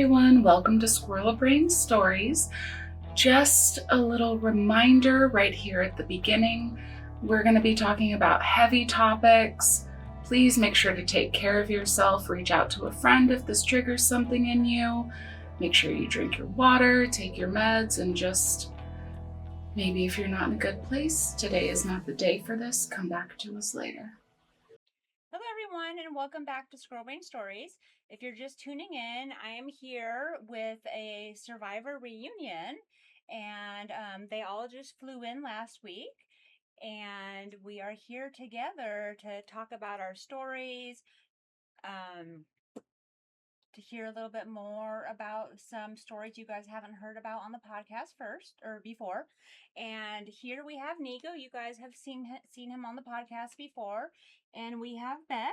everyone, welcome to Squirrel Brain Stories. Just a little reminder right here at the beginning, we're going to be talking about heavy topics. Please make sure to take care of yourself, reach out to a friend if this triggers something in you. Make sure you drink your water, take your meds, and just maybe if you're not in a good place, today is not the day for this, come back to us later. Hello, everyone, and welcome back to Squirrel Brain Stories. If you're just tuning in, I am here with a survivor reunion, and they all just flew in last week, and we are here together to talk about our stories, um, to hear a little bit more about some stories you guys haven't heard about on the podcast before. And here we have Niko. You guys have seen him on the podcast before, and we have Beth.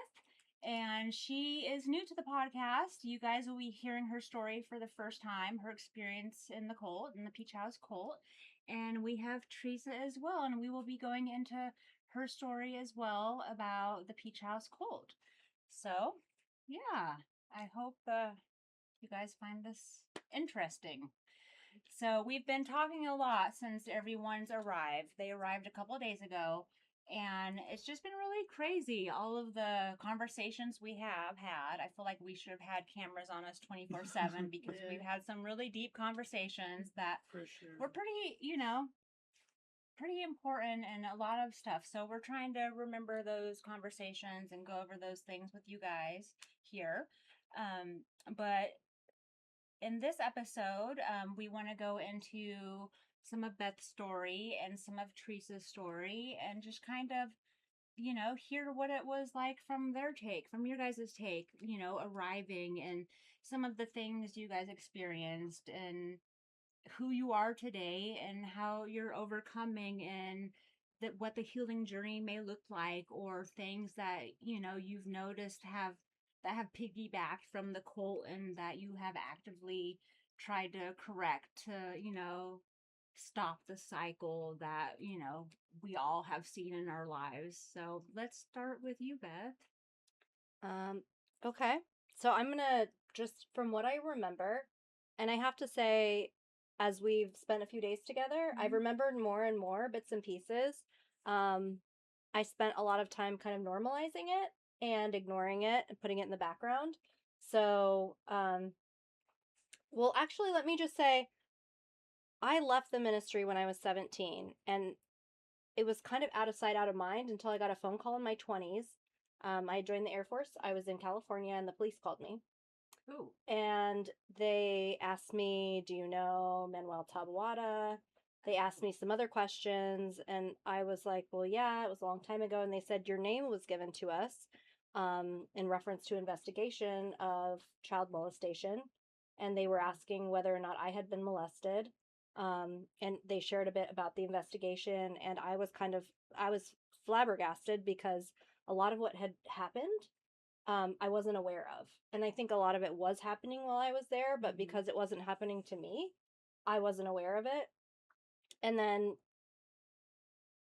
And she is new to the podcast. You guys will be hearing her story for the first time, her experience in the Peach House cult. And we have Theresa as well, and we will be going into her story as well about the Peach House cult. So, yeah, I hope you guys find this interesting. So, we've been talking a lot since everyone's arrived. They arrived a couple of days ago, and it's just been really crazy. All of the conversations we have had. I feel like we should have had cameras on us 24/7 because we've had some really deep conversations that were pretty, pretty important and a lot of stuff. So we're trying to remember those conversations and go over those things with you guys here. But in this episode, we want to go into some of Beth's story and some of Teresa's story and just kind of, hear what it was like from their take, from your guys' take, arriving and some of the things you guys experienced and who you are today and how you're overcoming and that what the healing journey may look like or things that you've noticed have piggybacked from the cult and that you have actively tried to correct to stop the cycle that we all have seen in our lives. So let's start with you, Beth. Um, okay. So I'm gonna just from what I remember, and I have to say, as we've spent a few days together, I've remembered more and more bits and pieces. Um, I spent a lot of time kind of normalizing it and ignoring it and putting it in the background. So, well, actually, let me just say, I left the ministry when I was 17, and it was kind of out of sight, out of mind until I got a phone call in my 20s. I joined the Air Force. I was in California, and the police called me. Ooh. And they asked me, "Do you know Manuel Taboada?" They asked me some other questions, and I was like, "Well, yeah, it was a long time ago." And they said, "Your name was given to us in reference to investigation of child molestation." And they were asking whether or not I had been molested. And they shared a bit about the investigation, and I was flabbergasted because a lot of what had happened I wasn't aware of. And I think a lot of it was happening while I was there, but because it wasn't happening to me, I wasn't aware of it. And then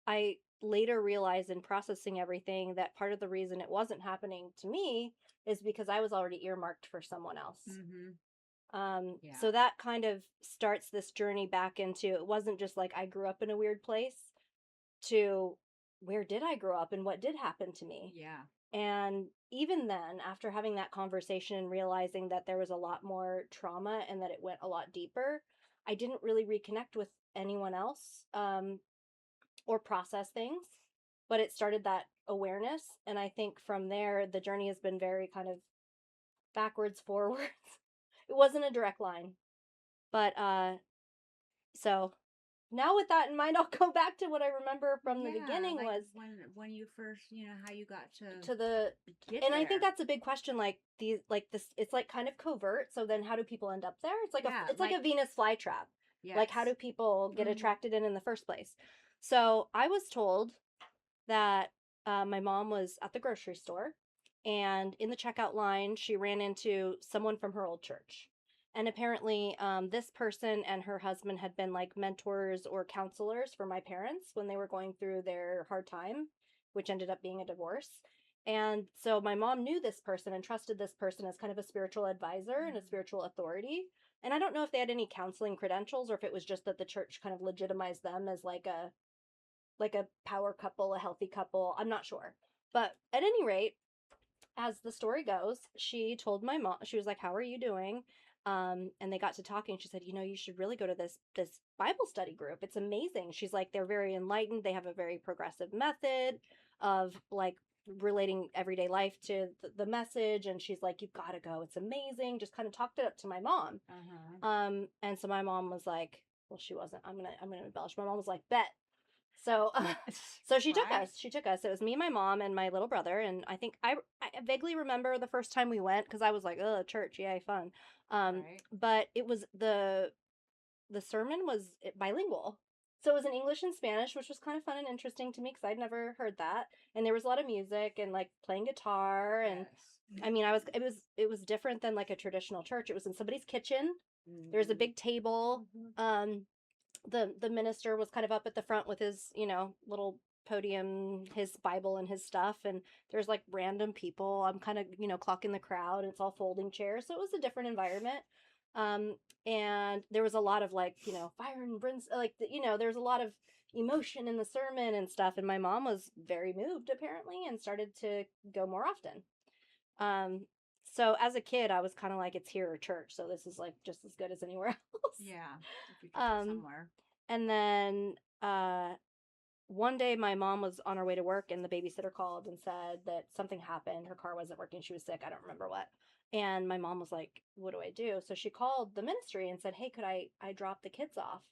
I later realized in processing everything that part of the reason it wasn't happening to me is because I was already earmarked for someone else. Yeah. So that kind of starts this journey back into it wasn't just like I grew up in a weird place to where did I grow up and what did happen to me? Yeah. And even then, after having that conversation and realizing that there was a lot more trauma and that it went a lot deeper, I didn't really reconnect with anyone else or process things. But it started that awareness. And I think from there, the journey has been very kind of backwards, forwards. It wasn't a direct line. But so now with that in mind, I'll go back to what I remember from the beginning like was when you first, how you got to the get and there. I think that's a big question. Like these, like this, it's like kind of covert. So then, how do people end up there? It's like it's like a Venus flytrap. Yes. Like how do people get attracted in the first place? So I was told that my mom was at the grocery store, and in the checkout line, she ran into someone from her old church. And apparently, this person and her husband had been like mentors or counselors for my parents when they were going through their hard time, which ended up being a divorce. And so my mom knew this person and trusted this person as kind of a spiritual advisor and a spiritual authority. And I don't know if they had any counseling credentials or if it was just that the church kind of legitimized them as like a power couple, a healthy couple. I'm not sure. But at any rate, as the story goes, she told my mom, she was like, "How are you doing?" And they got to talking. She said, "You should really go to this Bible study group. It's amazing." She's like, "They're very enlightened. They have a very progressive method of like relating everyday life to the message." And she's like, "You've got to go. It's amazing." Just kind of talked it up to my mom. And so my mom was like, well, she wasn't. I'm gonna embellish. My mom was like, "Bet." So, so she took Right. us. She took us. It was me, my mom, and my little brother. And I think I vaguely remember the first time we went because I was like, "Oh, church, yay, fun." Right. But it was the sermon was bilingual, so it was in English and Spanish, which was kind of fun and interesting to me because I'd never heard that. And there was a lot of music and like playing guitar, and Yes. I mean, it was different than like a traditional church. It was in somebody's kitchen. There was a big table. The minister was kind of up at the front with his little podium, his Bible and his stuff, and there's like random people. I'm kind of clocking the crowd. It's all folding chairs, so it was a different environment. um and there was a lot of like fire and brimstone, like there's a lot of emotion in the sermon and stuff, and my mom was very moved apparently and started to go more often. So as a kid I was kind of like, it's here or church, so this is like just as good as anywhere else. Yeah. If you could go um somewhere. and then one day my mom was on her way to work and the babysitter called and said that something happened. Her car wasn't working. She was sick. I don't remember what. And my mom was like, "What do I do?" So she called the ministry and said, "Hey, could I drop the kids off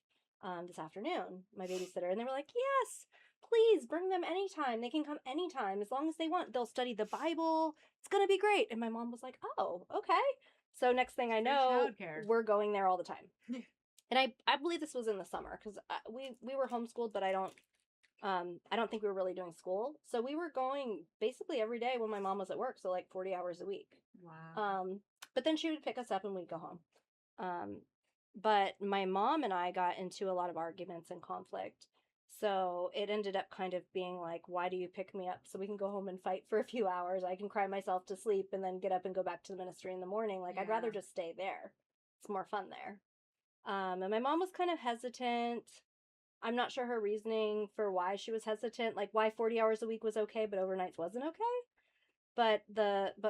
this afternoon, my babysitter?" And they were like, "Yes, please bring them anytime. They can come anytime as long as they want. They'll study the Bible. It's going to be great." And my mom was like, "Oh, okay." So next thing I Free know, childcare. we're going there all the time. And I believe this was in the summer because we were homeschooled, but I don't think we were really doing school. So we were going basically every day when my mom was at work, so like 40 hours a week. Wow. But then she would pick us up and we'd go home. Um, but my mom and I got into a lot of arguments and conflict. So it ended up kind of being like, "Why do you pick me up so we can go home and fight for a few hours? I can cry myself to sleep and then get up and go back to the ministry in the morning. Like, I'd rather Yeah. just stay there. It's more fun there." And my mom was kind of hesitant. I'm not sure her reasoning for why she was hesitant, like why 40 hours a week was okay, but overnights wasn't okay. But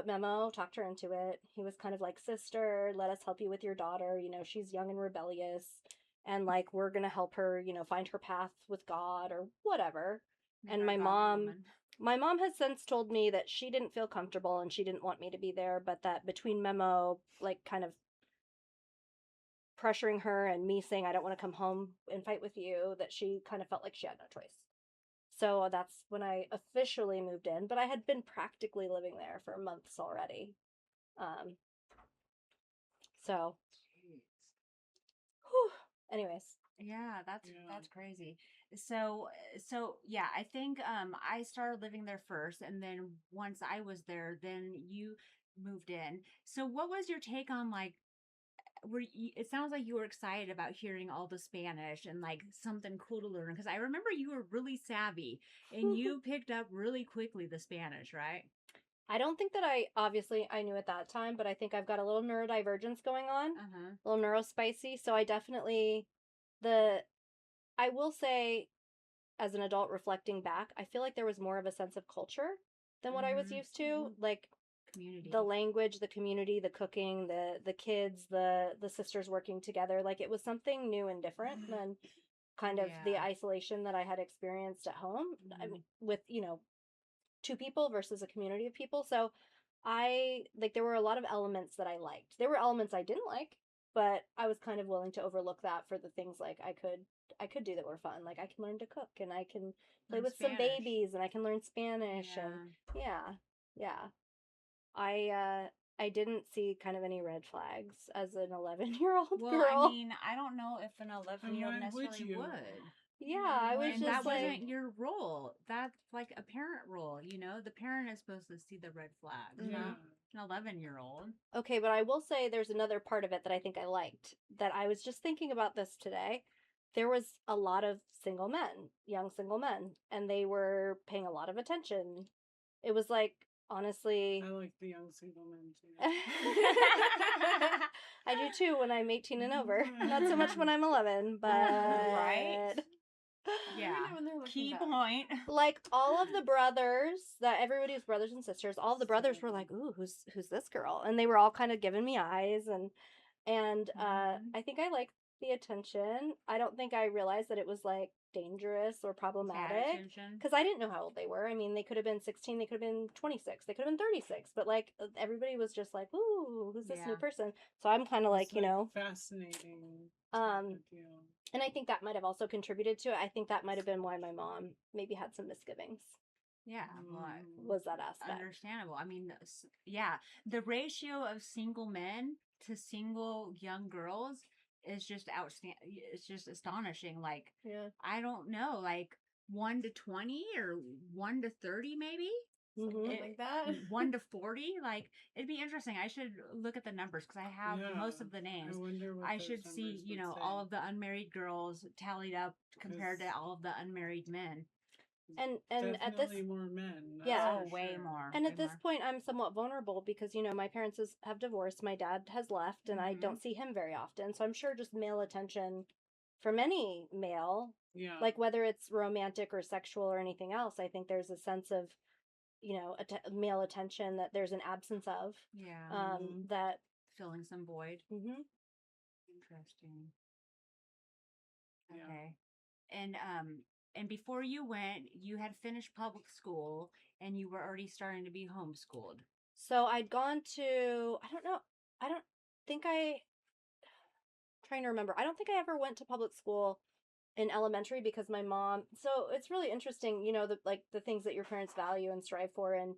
Memo talked her into it. He was kind of like, "Sister, let us help you with your daughter. She's young and rebellious, and like we're gonna help her, find her path with God or whatever." Make And her a my godly mom, woman. my mom has since told me that she didn't feel comfortable and she didn't want me to be there, but that between Memo, like kind of pressuring her and me saying, "I don't want to come home and fight with you," that she kind of felt like she had no choice. So that's when I officially moved in, but I had been practically living there for months already. Um, so, Jeez. whew, anyways. Yeah, that's Yeah. that's crazy. So yeah, I think I started living there first, and then once I was there, then you moved in. So what was your take on like it sounds like you were excited about hearing all the Spanish and like something cool to learn, because I remember you were really savvy and you picked up really quickly the Spanish, right? I don't think that I knew at that time, but I think I've got a little neurodivergence going on, Uh-huh. a little neurospicy. So I definitely, the, I will say, as an adult reflecting back, I feel like there was more of a sense of culture than what I was used to. Like, Community. the language, the community, the cooking, the kids, the sisters working together, like it was something new and different than kind of the Yeah. isolation that I had experienced at home. I mean, with two people versus a community of people. So I like, there were a lot of elements that I liked. There were elements I didn't like, but I was kind of willing to overlook that for the things like I could do that were fun. Like I can learn to cook and I can play Learn with some Spanish. babies and I can learn Spanish and Yeah. yeah. I didn't see kind of any red flags as an 11-year-old Well, I girl. mean, I don't know if an 11-year-old why would necessarily you? would. Yeah, I was And Why just that would like, wasn't your role. That's like a parent role, you know? The parent is supposed to see the red flags, Yeah. not an 11-year-old. okay, but I will say there's another part of it that I think I liked. That I was just thinking about this today. There was a lot of single men, young single men, and they were paying a lot of attention. It was like honestly, I like the young single men too. I do too when I'm 18 and over. Not so much when I'm 11, but Right. Yeah. When they're looking Key back. point. like all of the brothers, that everybody's brothers and sisters, all of the brothers were like, "Ooh, who's this girl?" And they were all kind of giving me eyes, and I think I liked the attention. I don't think I realized that it was like dangerous or problematic Attention. because I didn't know how old they were. I mean, they could have been 16, they could have been 26, they could have been 36, but like everybody was just like, "Ooh, who's this Yeah. new person?" So I'm kind of like, It's, fascinating. type of deal. and I think that might have also contributed to it. I think that might have been why my mom maybe had some misgivings. Yeah. Well, Was that aspect. understandable. I mean, yeah, the ratio of single men to single young girls is just outstanding. It's just astonishing. Like, Yeah. I don't know, like 1 to 20 or 1 to 30, maybe Something like that. 1 to 40. Like, it'd be interesting. I should look at the numbers because I have most of the names. I wonder what I those should see, numbers would say. all of the unmarried girls tallied up compared to 'Cause- all of the unmarried men. And at this Definitely more men. that's Yeah. for way sure. more. And way at this more. point, I'm somewhat vulnerable because, my parents have divorced. My dad has left, and I Mhm. don't see him very often. So I'm sure just male attention from any male, Yeah. like whether it's romantic or sexual or anything else, I think there's a sense of, male attention that there's an absence of. Yeah. That. Filling some void. Mhm. Interesting. Yeah. Okay. And before you went, you had finished public school and you were already starting to be homeschooled. So I'd gone to, I don't know, I don't think trying to remember. I don't think I ever went to public school in elementary because my mom, so it's really interesting, the things that your parents value and strive for. And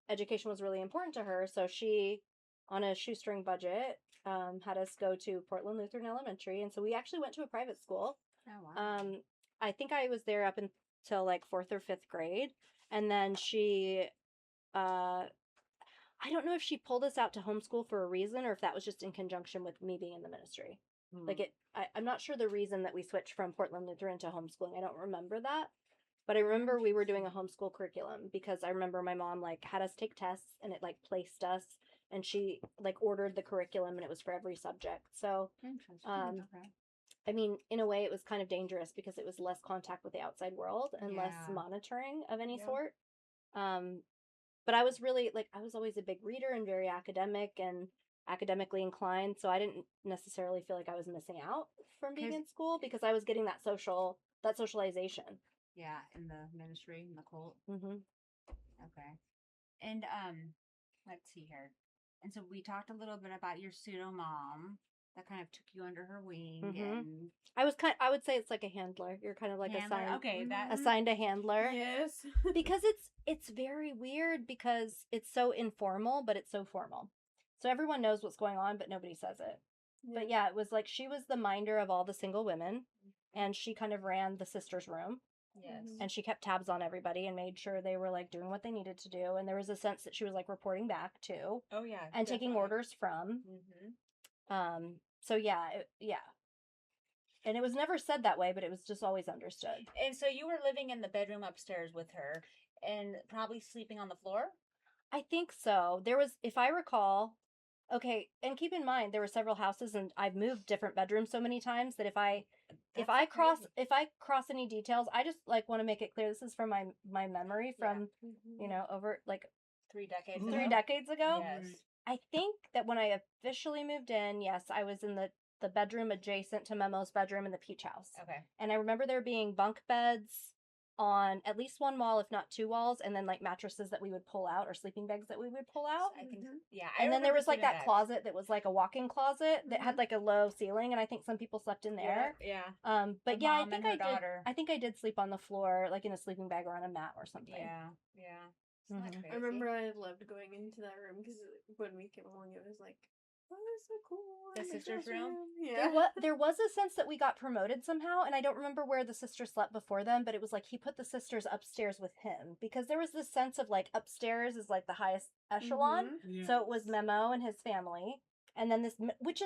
education was really important to her. So she, on a shoestring budget, had us go to Portland Lutheran Elementary. And so we actually went to a private school. Oh, wow. I think I was there up until like 4th or 5th grade. And then she, I don't know if she pulled us out to homeschool for a reason or if that was just in conjunction with me being in the ministry. Like I'm not sure the reason that we switched from Portland Lutheran to homeschooling. I don't remember that. But I remember we were doing a homeschool curriculum because I remember my mom like had us take tests and it like placed us and she like ordered the curriculum and it was for every subject. So, Interesting. Okay. I mean, in a way it was kind of dangerous because it was less contact with the outside world and less Yeah. monitoring of any Yeah. sort. But I was really like, I was always a big reader and very academic and academically inclined. So I didn't necessarily feel like I was missing out from being 'Cause- in school because I was getting that socialization. Yeah, in the ministry, in the cult. Mm-hmm. Okay. And let's see here. And so we talked a little bit about your pseudo mom that kind of took you under her wing Mhm. and I would say it's like a handler. You're kind of like handler. assigned Okay, that assigned a handler. Yes. Because it's very weird because it's so informal, but it's so formal. So everyone knows what's going on, but nobody says it. But yeah, it was like she was the minder of all the single women, and she kind of ran the sisters' room, yes. and she kept tabs on everybody and made sure they were like doing what they needed to do. And there was a sense that she was like reporting back too, Oh yeah. and taking orders from. So yeah, yeah. And it was never said that way, but it was just always understood. And so you were living in the bedroom upstairs with her and probably sleeping on the floor? I think so. There was, if I recall, okay, and keep in mind there were several houses and I've moved different bedrooms so many times that if I cross any details, I just like want to make it clear this is from my memory from, over like 3 decades Mhm. ago. 3 decades ago. Yes. I think that when I officially moved in, yes, I was in the bedroom adjacent to Memo's bedroom in the Peach House. Okay. And I remember there being bunk beds on at least one wall, if not 2 walls, and then like mattresses that we would pull out or sleeping bags that we would pull out. I think, yeah. And then there was like that sleeping bags. closet that was like a walk-in closet that had like a low ceiling, and I think some people slept in there. Yeah. But The yeah, mom and her daughter. I think I did sleep on the floor, like in a sleeping bag or on a mat or something. Yeah. Isn't that Mhm. crazy? I remember I loved going into that room because when we came along, it was like, oh, that's so cool. The I'm in sister's girls' room? Yeah. There was a sense that we got promoted somehow, and I don't remember where the sisters slept before them, but it was like he put the sisters upstairs with him because there was this sense of like upstairs is like the highest echelon. Yeah. So it was Memo and his family, and then this, which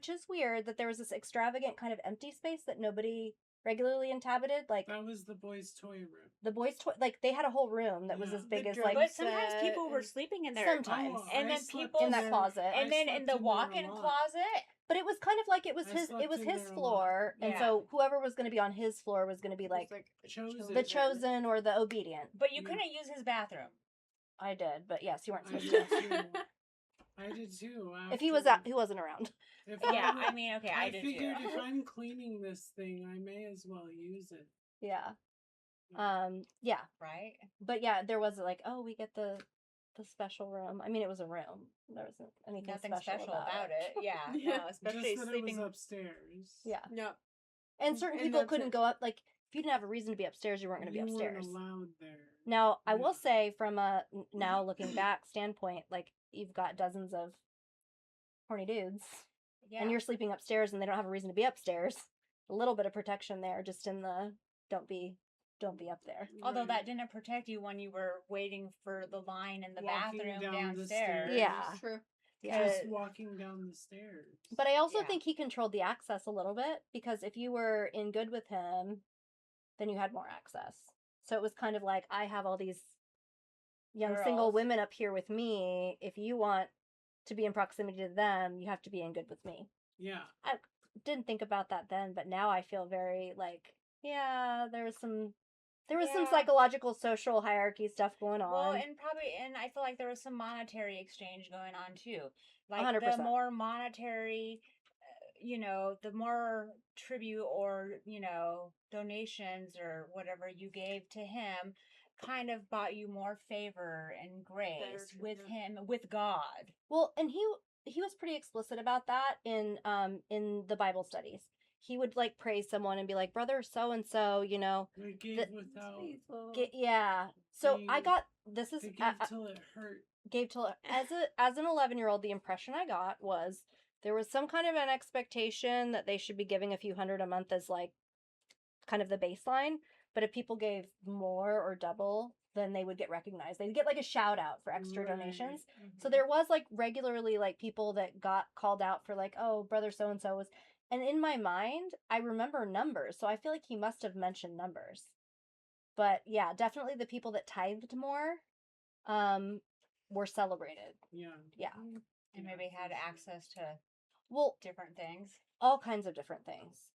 is weird that there was this extravagant kind of empty space that nobody regularly inhabited. Like That was the boys' toy room. the boys' toy, like they had a whole room that was Yeah. as big The as drum like But sometimes set people were and- sleeping in there. sometimes Oh, And I then slept people in that there- closet. And I then slept in the there a walk-in lot. closet. but it was kind of like it was I his slept in his there a lot. floor, and Yeah. so whoever was going to be on his floor was going to be It was like Chosen. the chosen or the obedient. But you Yeah. couldn't use his bathroom. I did, but yes, you weren't I supposed did to. too. I did too. If he was after- out, he wasn't around. If Yeah, were- I mean, okay, I did too. figured if I'm cleaning this thing, I may as well use it. Yeah. Yeah. Right? But yeah, there was like, oh, we get the special room. I mean, it was a room. There wasn't anything Nothing special, about it. Yeah. Yeah. No, especially Just that sleeping. it was upstairs. Yeah. Yep. And certain And people that's couldn't it. go up. Like, if you didn't have a reason to be upstairs, you weren't going to be You weren't upstairs. allowed there. Now, I will Yeah. say, from a now looking back standpoint, like you've got dozens of horny dudes, Yeah. and you're sleeping upstairs, and they don't have a reason to be upstairs. A little bit of protection there, just in the don't be up there. Although Right. that didn't protect you when you were waiting for the line in the Walking bathroom down the downstairs. stairs. Yeah. True. Yeah. Just walking down the stairs. But I also Yeah. think he controlled the access a little bit, because if you were in good with him, then you had more access. So it was kind of like, I have all these young single Girls. women up here with me. If you want to be in proximity to them, you have to be in good with me. Yeah. I didn't think about that then, but now I feel very like, yeah, there was some Yeah. psychological social hierarchy stuff going on. Well, and I feel like there was some monetary exchange going on too. Like 100%. the more monetary, the more tribute or, donations or whatever you gave to him kind of bought you more favor and grace true, with yeah. him, with God. Well, and he was pretty explicit about that in the Bible studies. He would like praise someone and be like, brother so and so, They gave The- without. yeah. So I They- got this is They gave till it hurt. gave to as an 11-year-old, the impression I got was there was some kind of an expectation that they should be giving a few hundred a month as like kind of the baseline, but if people gave more or double, then they would get recognized. They'd get like a shout out for extra Right. donations. Mhm. So there was like regularly like people that got called out for like, oh, brother so and so was, and in my mind I remember numbers, so I feel like he must have mentioned numbers. But yeah, definitely the people that tithed more were celebrated. Yeah. Yeah. And Yeah, maybe had for sure. access to Well, different things. all kinds of different things.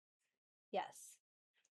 Yes.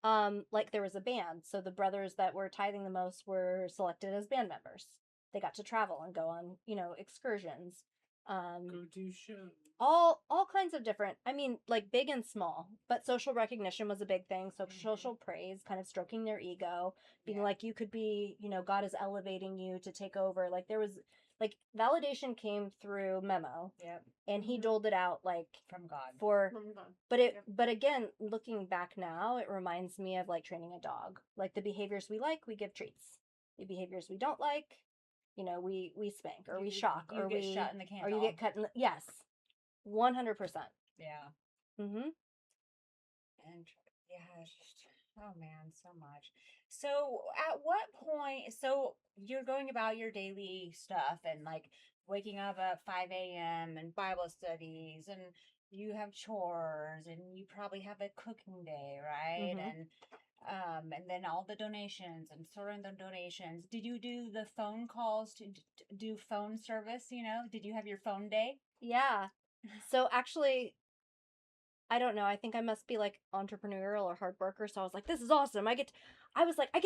Like there was a band, so the brothers that were tithing the most were selected as band members. They got to travel and go on, excursions. Go do shows. All kinds of different, I mean, like big and small, but social recognition was a big thing. So social praise, kind of stroking their ego, being Yeah. like, you could be, God is elevating you to take over. Like there was like validation came through memo, Yep. and he Mhm. doled it out like From God. for, Oh my God. but but again, looking back now, it reminds me of like training a dog. Like the behaviors we like, we give treats. The behaviors we don't like, we spank or we shock You or get we shut in the can. or you get cut in the, yes, 100%. Yeah. Mm-hmm. And yeah, it's just, oh man, so much. So at what point, so you're going about your daily stuff and like waking up at 5 a.m. and Bible studies, and you have chores, and you probably have a cooking day, right? Mhm. And then all the donations and sorting the donations. Did you do the phone calls to do phone service? Did you have your phone day? Yeah. So actually, I don't know. I think I must be like entrepreneurial or hard worker. So I was like, this is awesome. I get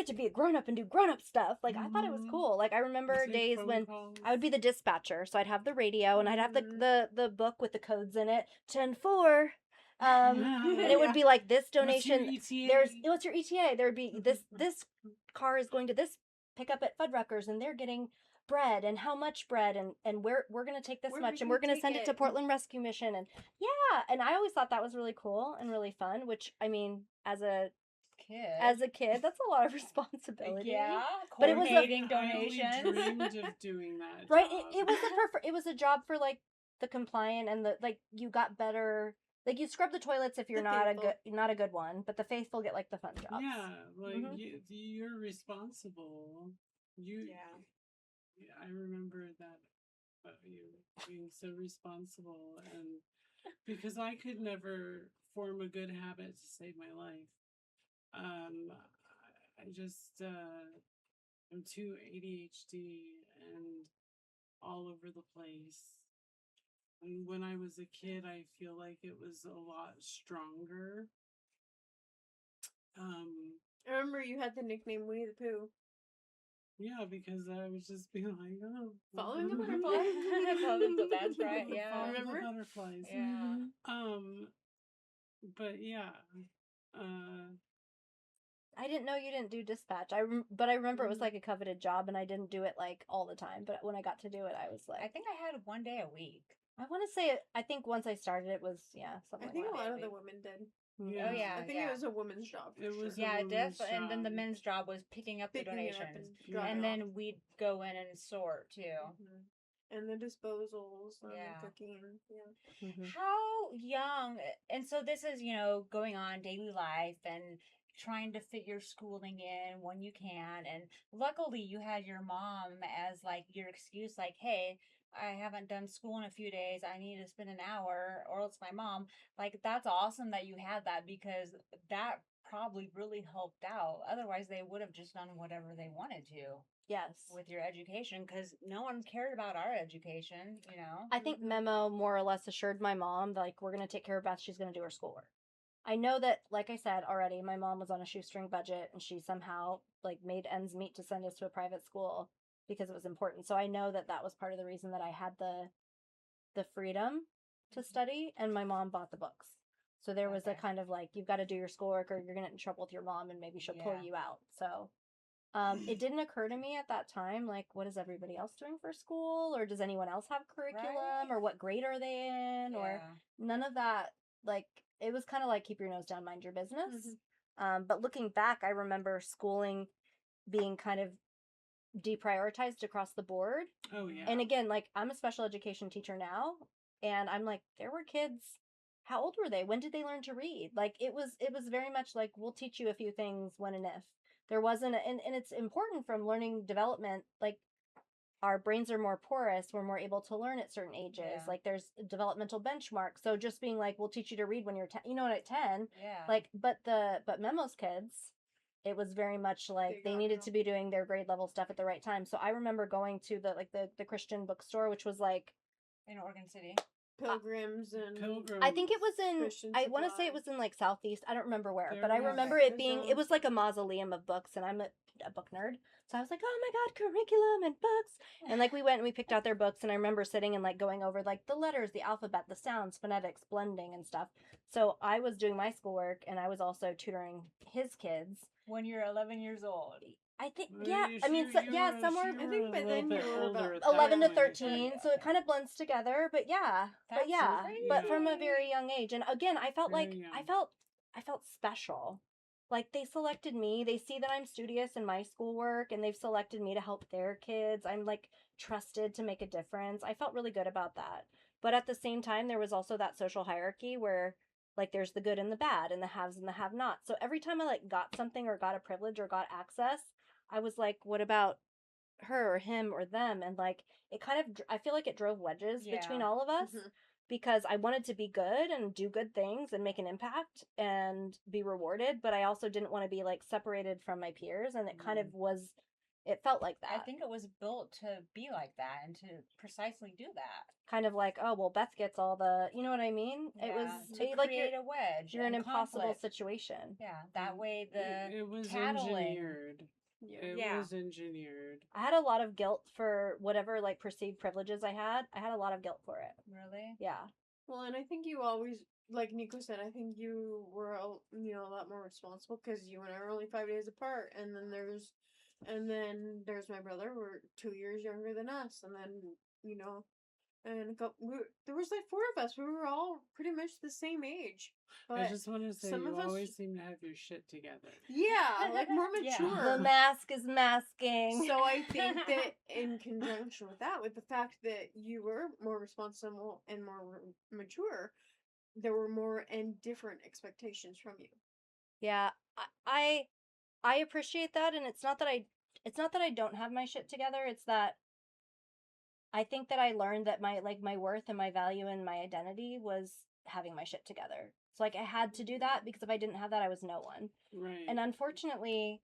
to be a grown up and do grown up stuff. Like I thought it was Mhm. cool. Like I remember You take days phone when calls? I would be the dispatcher. So I'd have the radio and I'd have the book with the codes in it. 10-4. And it would be like this donation. What's your ETA? What's your ETA? There would be this car is going to this pickup at Fuddruckers and they're getting bread and how much bread and we're gonna take this Where much we and we're gonna gonna take send it to it? Portland Rescue Mission, and yeah, and I always thought that was really cool and really fun, which I mean as a kid that's a lot of responsibility. Yeah, But it was a- coordinating I only donations. dreamed of doing that. Right, job. it was a job for like the compliant and the like you got better, like you scrub the toilets if you're The not faithful. not a good one, but the faithful get like the fun jobs. Yeah, like Mhm. you're responsible. Yeah. I remember that about you being so responsible, and because I could never form a good habit to save my life. I just I'm too ADHD and all over the place. And when I was a kid, I feel like it was a lot stronger. I remember you had the nickname Winnie the Pooh. Yeah, because I was just being like, oh, Following the butterfly. That's right, yeah. Follow the Remember? butterflies. Yeah. But yeah, I didn't know you didn't do dispatch. But I remember it was like a coveted job, and I didn't do it like all the time. But when I got to do it, I was like, I think I had 1 day a week. I want to say, I think once I started, it was something I think like a that. lot of the women did. yeah. Oh yeah, I think it was a woman's job. For It was sure. a Yeah, woman's and then the job. men's job was picking up Picking the it up donations, and dropping and it then off. we'd go in and sort too. And the disposals and Yeah. the cooking. Yeah. Mhm. How young? And so this is going on daily life and trying to fit your schooling in when you can. And luckily, you had your mom as like your excuse, like, hey. I haven't done school in a few days. I need to spend an hour, or else my mom. Like, that's awesome that you had that, because that probably really helped out. Otherwise, they would have just done whatever they wanted to Yes. with your education, because no one cared about our education, I think Memo more or less assured my mom, like, we're going to take care of Beth. She's going to do her schoolwork. I know that, like I said already, my mom was on a shoestring budget, and she somehow, like, made ends meet to send us to a private school because it was important. So I know that that was part of the reason that I had the freedom to study, and my mom bought the books. So there was a Okay. kind of like, you've got to do your schoolwork or you're going to get in trouble with your mom, and maybe she'll pull Yeah. you out. So it didn't occur to me at that time, like, what is everybody else doing for school? Or does anyone else have curriculum? Right. Or what grade are they in? Or none of that. Like, it was kind of like, keep your nose down, mind your business. But looking back, I remember schooling being kind of deprioritized across the board. Oh yeah. And again, like, I'm a special education teacher now, and I'm like, there were kids. How old were they? When did they learn to read? Like, it was very much like, we'll teach you a few things when and if. There wasn't and it's important from learning development. Like, our brains are more porous. We're more able to learn at certain ages. Yeah. Like, there's developmental benchmarks. So just being like, we'll teach you to read when you're 10, at 10. Yeah. Like, but Memo's kids, it was very much like they needed to be doing their grade level stuff at the right time. So I remember going to the Christian bookstore, which was like in Oregon City. Pilgrims and Pilgrims. I think it was in Christian I want to say it Supply. was in like Southeast. I don't remember where, There but I was- remember Okay. it being it was like a mausoleum of books, and I'm a book nerd. So I was like, "Oh my god, curriculum and books." And like we went and we picked out their books, and I remember sitting and like going over like the letters, the alphabet, the sounds, phonetics, blending and stuff. So I was doing my schoolwork, and I was also tutoring his kids. When you're 11 years old. I think, Well, yeah. you- I mean, you- so, you yeah, were- somewhere you I were think a by little then bit you were older about at that 11 to point. 13, so it kind of blends together. But yeah, That's but from a very young age. And again, I felt Very like young. I felt special. Like, they selected me. They see that I'm studious in my schoolwork, and they've selected me to help their kids. I'm like trusted to make a difference. I felt really good about that. But at the same time, there was also that social hierarchy where like there's the good and the bad, and the haves and the have-nots. So every time I like got something or got a privilege or got access, I was like, what about her or him or them? And like, it kind of, I feel like it drove wedges between Yeah. all of us, Mhm. because I wanted to be good and do good things and make an impact and be rewarded, but I also didn't want to be like separated from my peers. And it kind of was, it felt like that. I think it was built to be like that and to precisely do that. Kind of like, oh, well, Beth gets all the, you know what I mean? It was to like create a wedge. you're in an and impossible conflict. situation. Yeah, that way the It was tattling. engineered. It Yeah. was engineered. I had a lot of guilt for whatever like perceived privileges I had. I had a lot of guilt for it. Really? Yeah. Well, and I think you always, like Niko said, I think you were, a lot more responsible because you and I are only 5 days apart, and then there's my brother. We're 2 years younger than us, and then and there was like 4 of us. We were all pretty much the same age. But I just want to say, some you of us- always seem to have your shit together. yeah, like more Yeah. mature. The mask is masking. So I think that in conjunction with that, with the fact that you were more responsible and more mature, there were more and different expectations from you. Yeah, I appreciate that, and it's not that I don't have my shit together. It's that I think that I learned that my worth and my value and my identity was having my shit together. So like I had to do that because if I didn't have that, I was no one. Right. And unfortunately,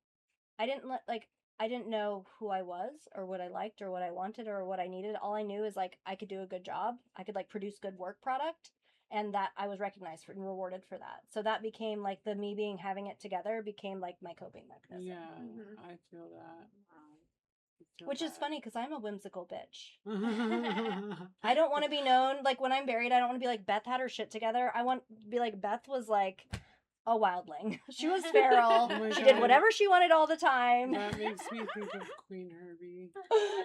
I didn't know who I was or what I liked or what I wanted or what I needed. All I knew is like I could do a good job. I could like produce good work product, and that I was recognized for and rewarded for that. So that became like the me being having it together became like my coping mechanism. Yeah, Mhm. I feel that. I feel Which is that. funny because I'm a whimsical bitch. I don't want to be known like when I'm buried. I don't want to be like Beth had her shit together. I want to be like Beth was like a wildling. She was feral. Oh my She did God. whatever she wanted all the time. That makes me think of Queen Herbie.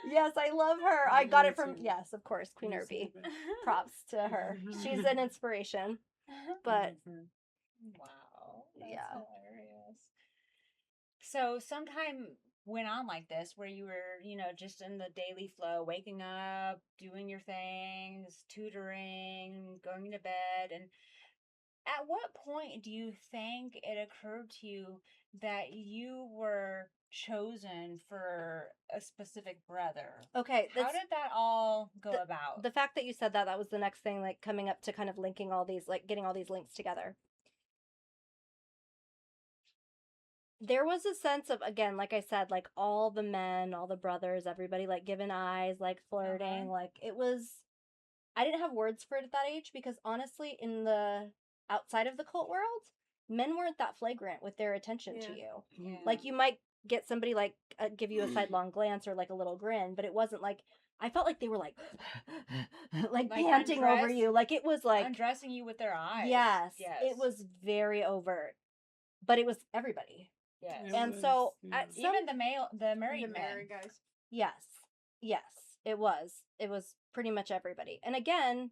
Yes, I love her. I Me got it from too. yes, of course, Queen Me Herbie. too. Props to her. She's an inspiration. But Wow, that's yeah. hilarious. So sometime went on like this where you were, just in the daily flow, waking up, doing your things, tutoring, going to bed. And at what point do you think it occurred to you that you were chosen for a specific brother? Okay, How did that all go about? the fact that you said that was the next thing, like coming up to kind of linking all these, like getting all these links together. There was a sense of, again, like I said, like all the men, all the brothers, everybody like giving eyes, like flirting, like it was. I didn't have words for it at that age because honestly, in the outside of the cult world, men weren't that flagrant with their attention to you. Yeah. Like you might get somebody like give you a sidelong glance or like a little grin, but it wasn't like I felt like they were like like panting over undress- you. Like it was like undressing you with their eyes. yes, Yes. it was very overt, but it was everybody. Yes. It And was, so yeah. at some Even the married The men. married guys. yes, yes, it was pretty much everybody. And again,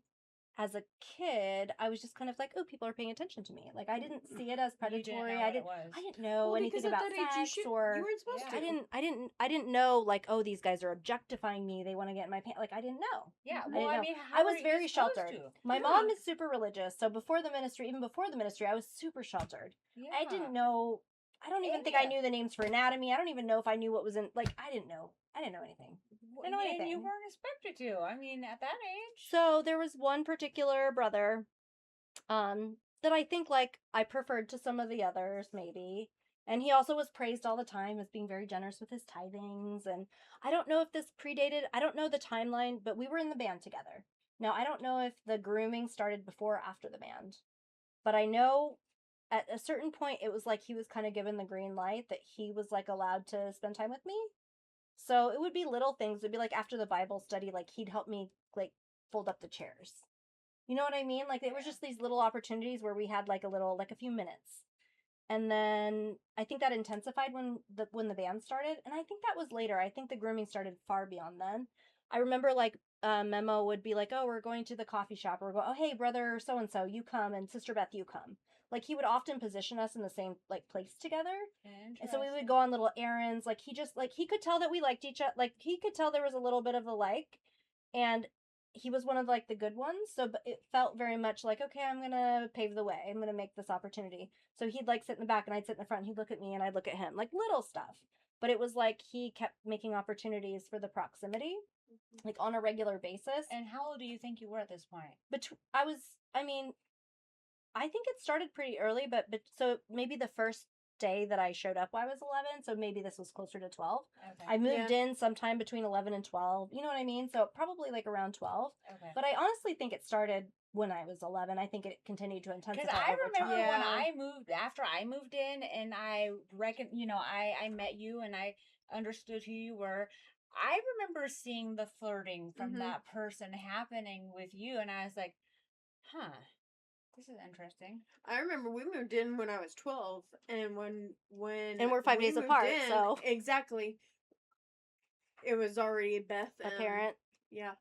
as a kid, I was just kind of like, oh, people are paying attention to me. Like I didn't see it as You didn't know predatory. what it was. I didn't know Well, anything because at about that age, sex or you weren't supposed Yeah. to. I didn't know like, oh, these guys are objectifying me. They want to get in my pants. Like I didn't know. Yeah. I Well, didn't I know. mean, I how was were you very supposed sheltered. to? My Yeah. mom is super religious, so before the ministry, even before the ministry, I was super sheltered. Yeah. I didn't know. I don't even think I knew the names for anatomy. I don't even know if I knew what was in. Like I didn't know. I didn't know anything. I didn't know anything. And you weren't expected to. I mean, at that age. So there was one particular brother, that I think like I preferred to some of the others, maybe. And he also was praised all the time as being very generous with his tithings. And I don't know if this predated, I don't know the timeline, but we were in the band together. Now, I don't know if the grooming started before or after the band, but I know at a certain point it was like he was kind of given the green light that he was like allowed to spend time with me. So it would be little things. It would be like after the Bible study, like he'd help me like fold up the chairs. You know what I mean? Like it was just these little opportunities where we had like a few minutes. And then I think that intensified when the band started, and I think that was later. I think the grooming started far beyond then. I remember like Memo would be like, "Oh, we're going to the coffee shop," or go, "Oh, hey, brother so and so, you come, and sister Beth, you come." Like he would often position us in the same like place together, and so we would go on little errands. Like he just like he could tell that we liked each other. Like he could tell there was a little bit of a like, and he was one of like the good ones. So it felt very much like, okay, I'm gonna pave the way. I'm gonna make this opportunity. So he'd like sit in the back and I'd sit in the front. He'd look at me and I'd look at him, like little stuff. But it was like he kept making opportunities for the proximity, like on a regular basis. And how old do you think you were at this point? But I mean, I think it started pretty early, but so maybe the first day that I showed up, I was 11. So maybe this was closer to 12. Okay. I moved in sometime between 11 and 12. You know what I mean? So probably like around 12. Okay. But I honestly think it started when I was 11. I think it continued to intensify. Because I over remember time. when I moved, after I moved in and I I met you and I understood who you were. I remember seeing the flirting from that person happening with you, and I was like, huh, this is interesting. I remember we moved in when I was 12, and when And we're 5 we days moved apart, in, so exactly. It was already Beth a and parent. Yeah.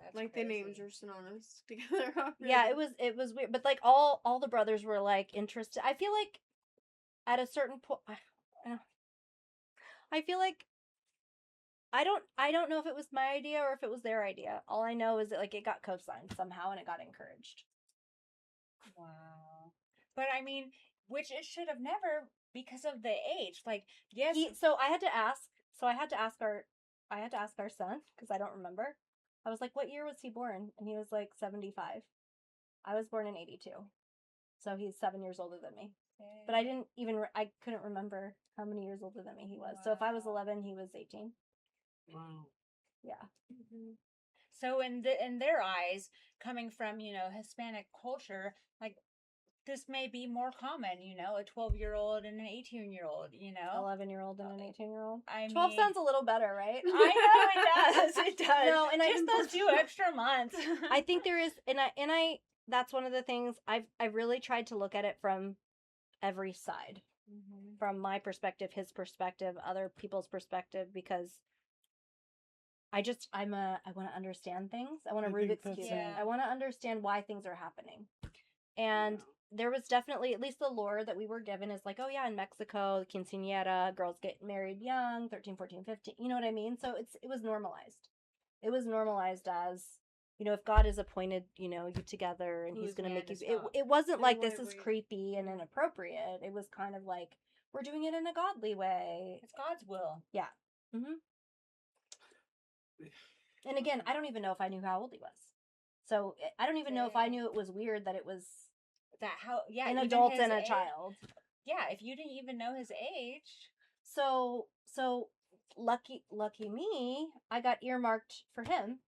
That's Like crazy. the names are synonymous together. Yeah, it was weird, but like all the brothers were like interested. I feel like at a certain point, I feel like I don't know if it was my idea or if it was their idea. All I know is that like it got co-signed somehow and it got encouraged. Wow. But I mean, which it should have never because of the age. Like, yes. So I had to ask. So I had to ask our son because I don't remember. I was like, "What year was he born?" And he was like 75. I was born in 82. So he's 7 years older than me. But I didn't even, I couldn't remember how many years older than me he was. So if I was Wow. 11, he was 18. Wow. Yeah. So in their eyes, coming from, you know, Hispanic culture, like this may be more common, you know, a 12-year-old and an 18-year-old, you know. 11-year-old and an 18-year-old. I 12 mean, sounds a little better, right? I know it does. It does. No, and just those few extra months. I think there is, and I that's one of the things I've really tried to look at it from every side, from my perspective, his perspective, other people's perspective, because I want to understand things. I want to I think Rubik's that's cube. Yeah. I want to understand why things are happening, and there was definitely, at least the lore that we were given is like, oh yeah, in Mexico, quinceañera, girls get married young, 13, 14, 15, you know what I mean? So it was normalized. It was normalized as, you know, if God has appointed, you know, you together and he's Whose going to man make you, to stop? it wasn't And like why this is wait? creepy and inappropriate. It was kind of like, we're doing it in a godly way. It's God's will. Yeah. Mm-hmm. And again, I don't even know if I knew how old he was. So I don't even know if I knew it was weird that it was That how yeah, an even adult his and a age- child. Yeah, if you didn't even know his age. So lucky me, I got earmarked for him.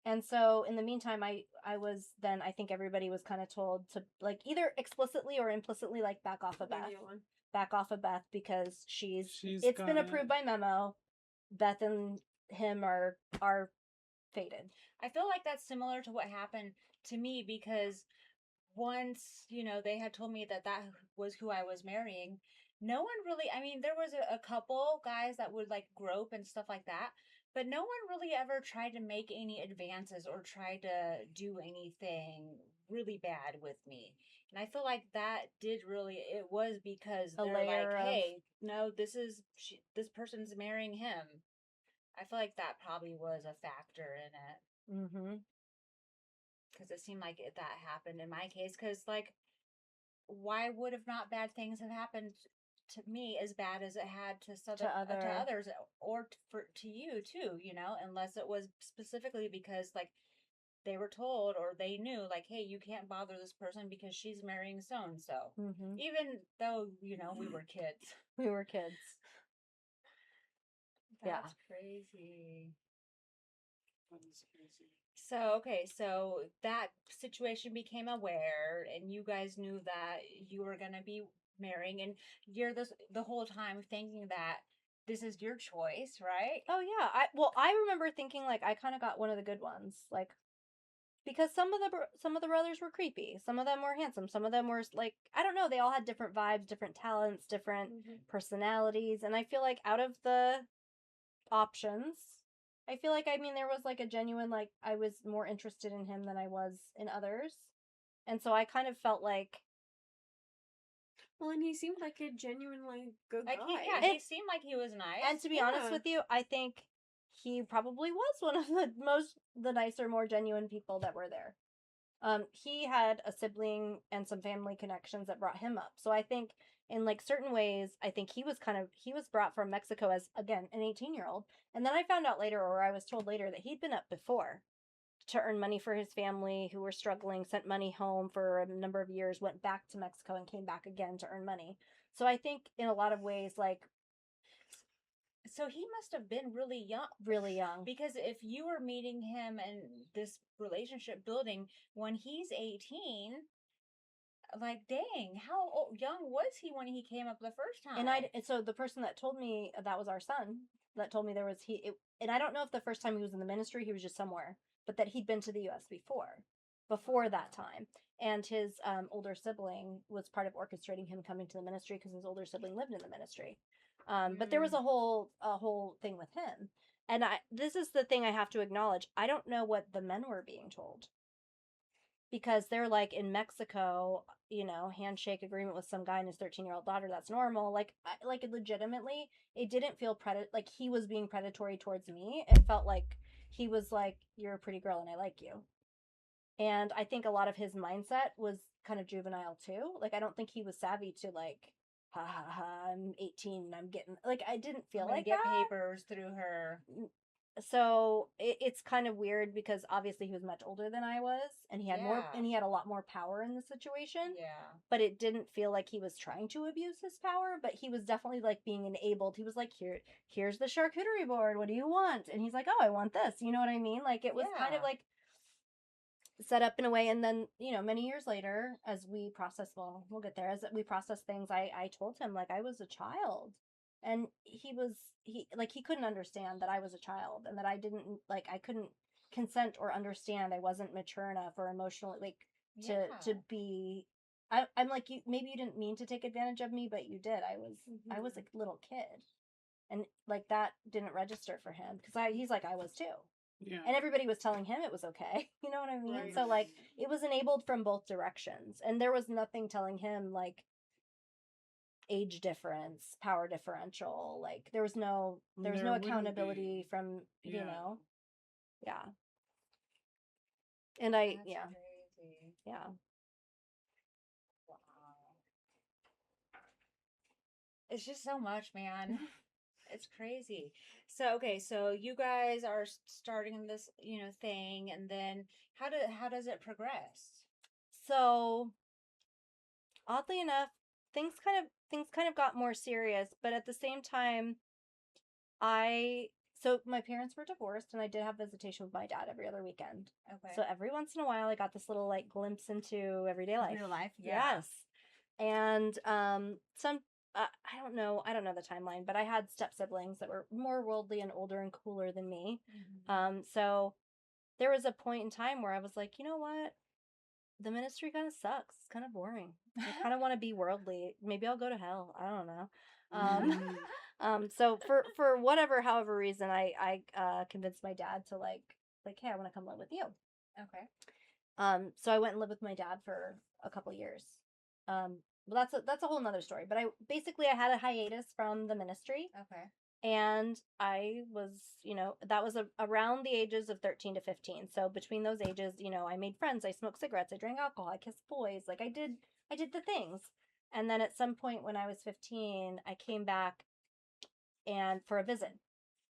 And so in the meantime, I was then, I think everybody was kind of told to like either explicitly or implicitly like back off of Beth. Back off of Beth because it's been approved by memo. Beth and him are fated. I feel like that's similar to what happened to me because once, you know, they had told me that was who I was marrying, no one really, I mean, there was a couple guys that would like grope and stuff like that, but no one really ever tried to make any advances or try to do anything really bad with me. And I feel like that did really, it was because they're like, hey, no, this person's marrying him. I feel like that probably was a factor in it. Mm-hmm. Because it seemed like that happened in my case. Because, like, why would have not bad things have happened to me as bad as it had to others or to you, too, you know? Unless it was specifically because, like, they were told or they knew, like, hey, you can't bother this person because she's marrying so-and-so. Mm-hmm. Even though, you know, we were kids. We were kids. That's crazy. That is crazy. So, okay, so that situation became aware, and you guys knew that you were going to be marrying, and you're the whole time thinking that this is your choice, right? Oh, yeah. I remember thinking, like, I kind of got one of the good ones. Like, because some of the brothers were creepy. Some of them were handsome. Some of them were, like, I don't know. They all had different vibes, different talents, different personalities. And I feel like out of the options, I feel like, I mean, there was like a genuine, like, I was more interested in him than I was in others. And so I kind of felt like, well, and he seemed like a genuinely good Like, guy. he seemed like he was nice. and to be honest with you, I think he probably was one of the nicer, more genuine people that were there. He had a sibling and some family connections that brought him up. So I think in like certain ways, I think he was brought from Mexico as, again, an 18-year-old. And then I found out later, or I was told later, that he'd been up before to earn money for his family who were struggling, sent money home for a number of years, went back to Mexico and came back again to earn money. So I think in a lot of ways, like, so he must have been really young. Really young. Because if you were meeting him and this relationship building when he's 18, like, dang, how young was he when he came up the first time? And so the person that told me that was our son, that told me there was and I don't know if the first time he was in the ministry, he was just somewhere, but that he'd been to the U.S. before that time. And his older sibling was part of orchestrating him coming to the ministry because his older sibling lived in the ministry. But there was a whole thing with him. And this is the thing I have to acknowledge. I don't know what the men were being told. Because they're like, in Mexico, you know, handshake agreement with some guy and his 13-year-old daughter, that's normal. Like legitimately, it didn't feel like he was being predatory towards me. It felt like he was like, you're a pretty girl and I like you. And I think a lot of his mindset was kind of juvenile too. Like, I don't think he was savvy to like, ha ha ha, I'm 18 and I'm getting, like, I didn't feel like get that. papers through her. so it's kind of weird because obviously he was much older than I was, and he had a lot more power in the situation. Yeah. But it didn't feel like he was trying to abuse his power, but he was definitely like being enabled. He was like, here's the charcuterie board. What do you want? And he's like, oh, I want this. You know what I mean? Like it was kind of Yeah. like set up in a way. And then, many years later, as we process, well, we'll get there, as we process things, I told him like I was a child. And he couldn't understand that I was a child and that I couldn't consent or understand. I wasn't mature enough or emotionally like to Yeah. be. I'm like, maybe you didn't mean to take advantage of me, but you did. I was a little kid, and like that didn't register for him because he's like I was too, Yeah. and everybody was telling him it was okay. You know what I mean? Right. So like it was enabled from both directions, and there was nothing telling him like age difference, power differential. Like there was no There wouldn't accountability be. from Yeah. yeah. And I That's yeah crazy. yeah. Wow. It's just so much, man. It's crazy. So okay, so you guys are starting this, thing, and then how does it progress? So oddly enough, things kind of got more serious, but at the same time, so my parents were divorced, and I did have visitation with my dad every other weekend. Okay. So every once in a while, I got this little like glimpse into everyday life. Real life, yeah. Yes, and some. I don't know the timeline, but I had step siblings that were more worldly and older and cooler than me. So there was a point in time where I was like, you know what? The ministry kind of sucks. It's kind of boring. I kind of want to be worldly. Maybe I'll go to hell. I don't know. So for however reason, I convinced my dad to like, hey, I want to come live with you. Okay. So I went and lived with my dad for a couple years. Well, that's a whole nother story. But I had a hiatus from the ministry. Okay. And I was, that was around the ages of 13 to 15. So between those ages, I made friends, I smoked cigarettes, I drank alcohol, I kissed boys, like I did the things. And then at some point when I was 15, I came back and for a visit.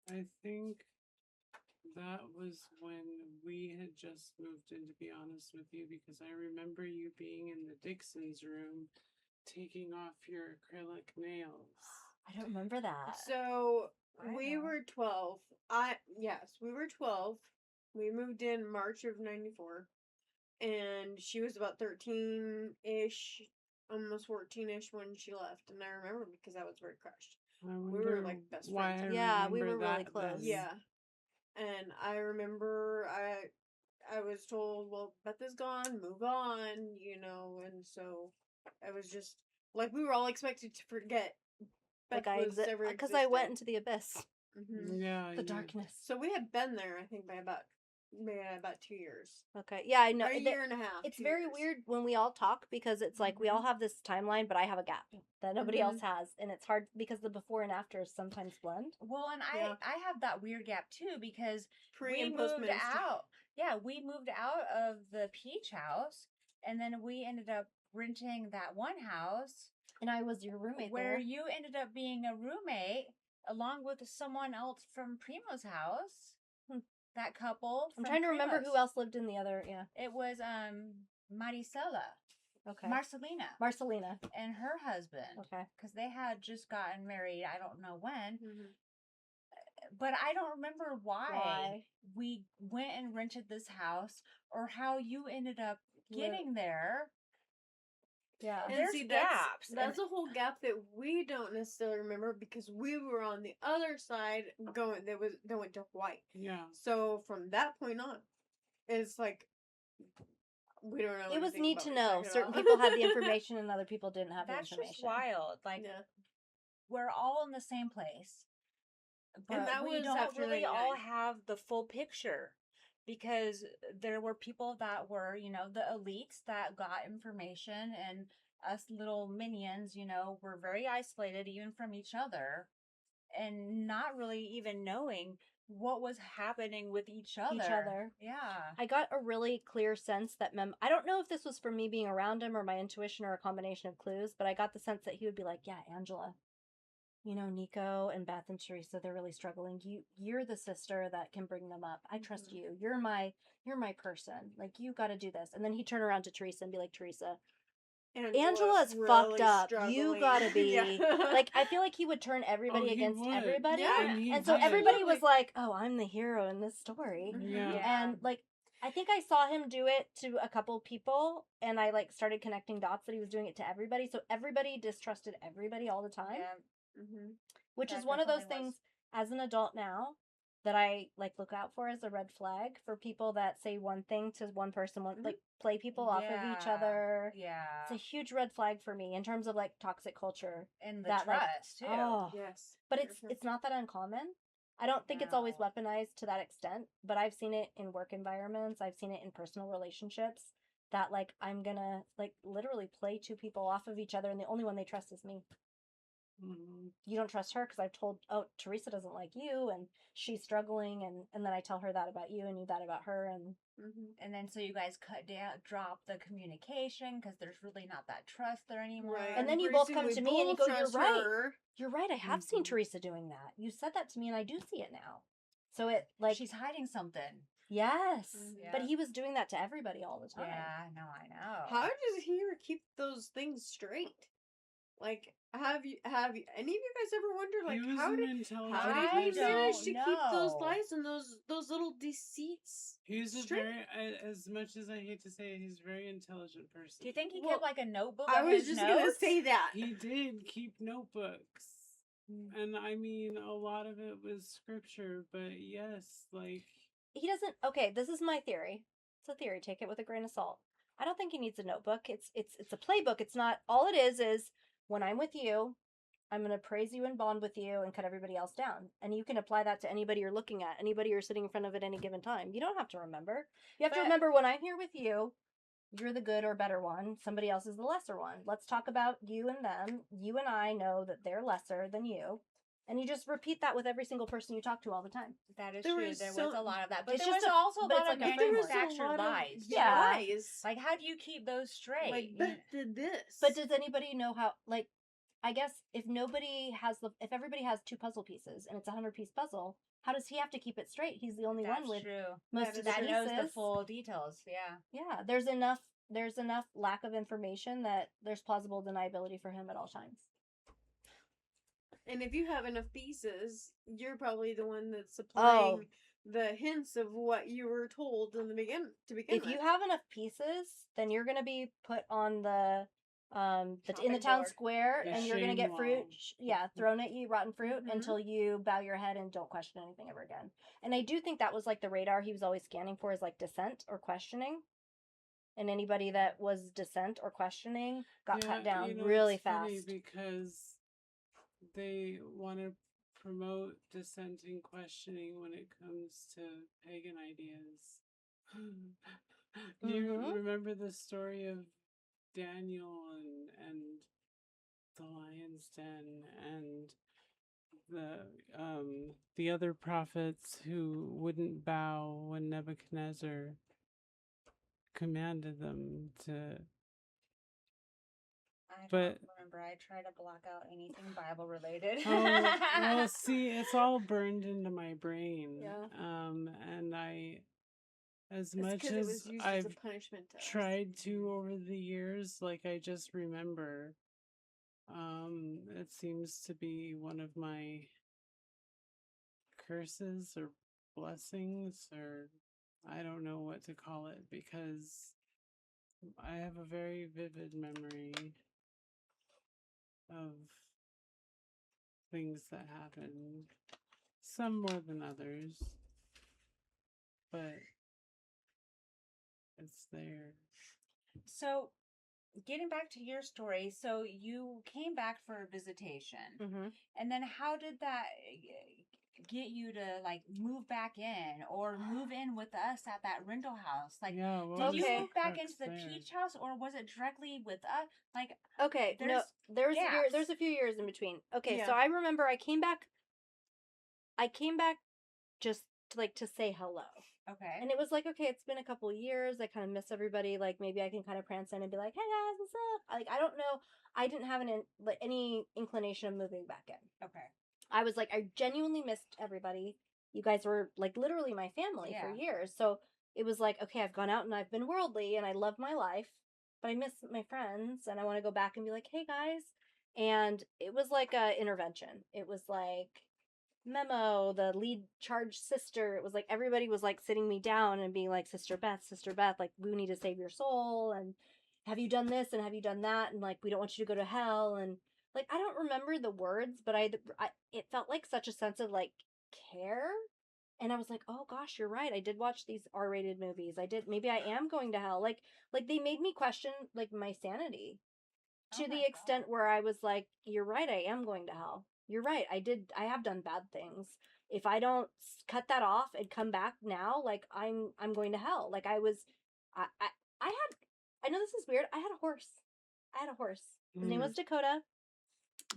I think that was when we had just moved in, to be honest with you, because I remember you being in the Dixon's room taking off your acrylic nails. I don't remember that. So I we know. were 12. Yes, we were 12. We moved in March of 94. And she was about 13-ish, almost 14-ish when she left. And I remember because I was very crushed. I We were wonder like best why friends. I Yeah, we remember were really that close. then. Yeah. And I remember I was told, well, Beth is gone, move on, and so I was just like we were all expected to forget Beth Like was ever because I went existed. into the abyss, Yeah. the darkness. So we had been there, I think, by about 2 years. Okay, yeah, I know. Or a year and a half. It's 2 very years. weird when we all talk because it's like we all have this timeline, but I have a gap that nobody else has, and it's hard because the before and afters sometimes blend. Well, and Yeah. I have that weird gap too because Pre we and moved post-ministry. out. Yeah, we moved out of the Peach House, and then we ended up renting that one house And I was your roommate where there. you ended up being a roommate along with someone else from Primo's house. That couple. I'm from trying to remember Primo's. who else lived in the other. Yeah. It was Maricela. Okay. Marcelina and her husband. Okay. Because they had just gotten married. I don't know when. But I don't remember why we went and rented this house or how you ended up getting there. Yeah. And there's see, gaps. That's a whole gap that we don't necessarily remember because we were on the other side going. That went to Hawaii. Yeah. So from that point on, it's like we don't know. It was anything neat about to what you're know. talking Certain about. people had the information and other people didn't have That's the information. just wild. Like we're all in the same place, but And that we was don't after really all 99. have the full picture. Because there were people that were, the elites that got information, and us little minions, were very isolated even from each other and not really even knowing what was happening with each other. Yeah. I got a really clear sense that I don't know if this was from me being around him or my intuition or a combination of clues, but I got the sense that he would be like, yeah, Angela, Niko and Beth and Theresa, they're really struggling. You're the sister that can bring them up. I trust you. You're my person. Like, you got to do this. And then he'd turn around to Teresa and be like, Teresa, Angela's fucked up. You gotta be like, I feel like he would turn everybody against everybody. Yeah. And so everybody was like, oh, I'm the hero in this story. Yeah. And like, I think I saw him do it to a couple people, and I like started connecting dots that he was doing it to everybody. So everybody distrusted everybody all the time. Yeah. Which That is one of those definitely things as an adult now that I like look out for as a red flag for people that say one thing to one person, like play people off of each other. Yeah. It's a huge red flag for me in terms of like toxic culture. And the that, trust, too. Oh, Yes. but it's not that uncommon. I don't think it's always No. weaponized to that extent, but I've seen it in work environments. I've seen it in personal relationships that like I'm gonna like literally play two people off of each other, and the only one they trust is me. You don't trust her because I've told, oh, Teresa doesn't like you and she's struggling, and then I tell her that about you and you that about her, and And then so you guys drop the communication because there's really not that trust there anymore. Right. And then you Pretty both soon come we to me and you both go, you're trust right. her. You're right. I have seen Teresa doing that. You said that to me and I do see it now. So it like She's hiding something. yes, Mhm. but Yeah. he was doing that to everybody all the time. Yeah, no, I know. How does he ever keep those things straight? Like, have any of you guys ever wondered, like, He was how an did intelligent he person. manage to keep those know. lies and those little deceits He's a straight? very, as much as I hate to say it, he's a very intelligent person. Do you think he Well, kept like a notebook I of was his just notes? gonna say that. He did keep notebooks. And I mean, a lot of it was scripture, but yes, like... He doesn't. Okay, this is my theory. It's a theory. Take it with a grain of salt. I don't think he needs a notebook. It's a playbook. It's not. All it is when I'm with you, I'm going to praise you and bond with you and cut everybody else down. And you can apply that to anybody you're looking at, anybody you're sitting in front of at any given time. You don't have to remember. You have to remember when I'm here with you, you're the good or better one. Somebody else is the lesser one. Let's talk about you and them. You and I know that they're lesser than you. And you just repeat that with every single person you talk to all the time. That is There true. was There so- was a lot of that. But It's there was just also a but lot it's of like a There was a manufactured lot of lies. Yeah. lies. Like, how do you keep those straight? Like, Beth did this. But does anybody know how, like, I guess if everybody has two puzzle pieces and it's a 100-piece puzzle, how does he have to keep it straight? He's the only That's one with true. most of the That knows the pieces. full details. Yeah. Yeah, there's enough lack of information that there's plausible deniability for him at all times. And if you have enough pieces, you're probably the one that's supplying the hints of what you were told in the begin. If you have enough pieces, then you're gonna be put on the in the Chopping town board. square, The and you're gonna shame get fruit, wall. thrown at you, rotten fruit, Mhm. until you bow your head and don't question anything ever again. And I do think that was like the radar he was always scanning for, is like dissent or questioning. And anybody that was dissent or questioning got cut down really it's funny fast. because they want to promote dissent and questioning when it comes to pagan ideas. Do you remember the story of Daniel and the lion's den and the other prophets who wouldn't bow when Nebuchadnezzar commanded them to? I But- don't remember. I try to block out anything Bible related. Well, see, it's all burned into my brain. Yeah. And as It's much 'cause it as was used as a I've punishment to us. tried to over the years, like I just remember, it seems to be one of my curses or blessings, or I don't know what to call it, because I have a very vivid memory of things that happened, some more than others, but it's there. So, getting back to your story, so you came back for a visitation, and then how did that get you to like move back in or move in with us at that rental house? Like, Yeah, did you Okay. move back crux into the there? Peach House, or was it directly with us? Like, Okay, There's there's gaps. a few years in between. Okay, Yeah. so I remember I came back just to, like, to say hello. Okay. And it was like, okay, it's been a couple years. I kind of miss everybody. Like, maybe I can kind of prance in and be like, hey guys, what's up? Like, I don't know. I didn't have any inclination of moving back in. Okay. I was like, I genuinely missed everybody. You guys were like literally my family for Yeah. years. So it was like, okay, I've gone out and I've been worldly and I love my life, but I miss my friends and I want to go back and be like, hey guys. And it was like a intervention. It was like Memo, the lead charge sister. It was like everybody was like sitting me down and being like, Sister Beth, like we need to save your soul. And have you done this and have you done that? And like, we don't want you to go to hell. And like, I don't remember the words, but it felt like such a sense of like care. And I was like, oh gosh, you're right. I did watch these R-rated movies. Maybe I am going to hell. Like they made me question like my sanity to Oh my the extent God. where I was like, you're right. I am going to hell. You're right. I have done bad things. If I don't cut that off and come back now, like I'm going to hell. Like I had, I know this is weird. I had a horse. His name was Dakota.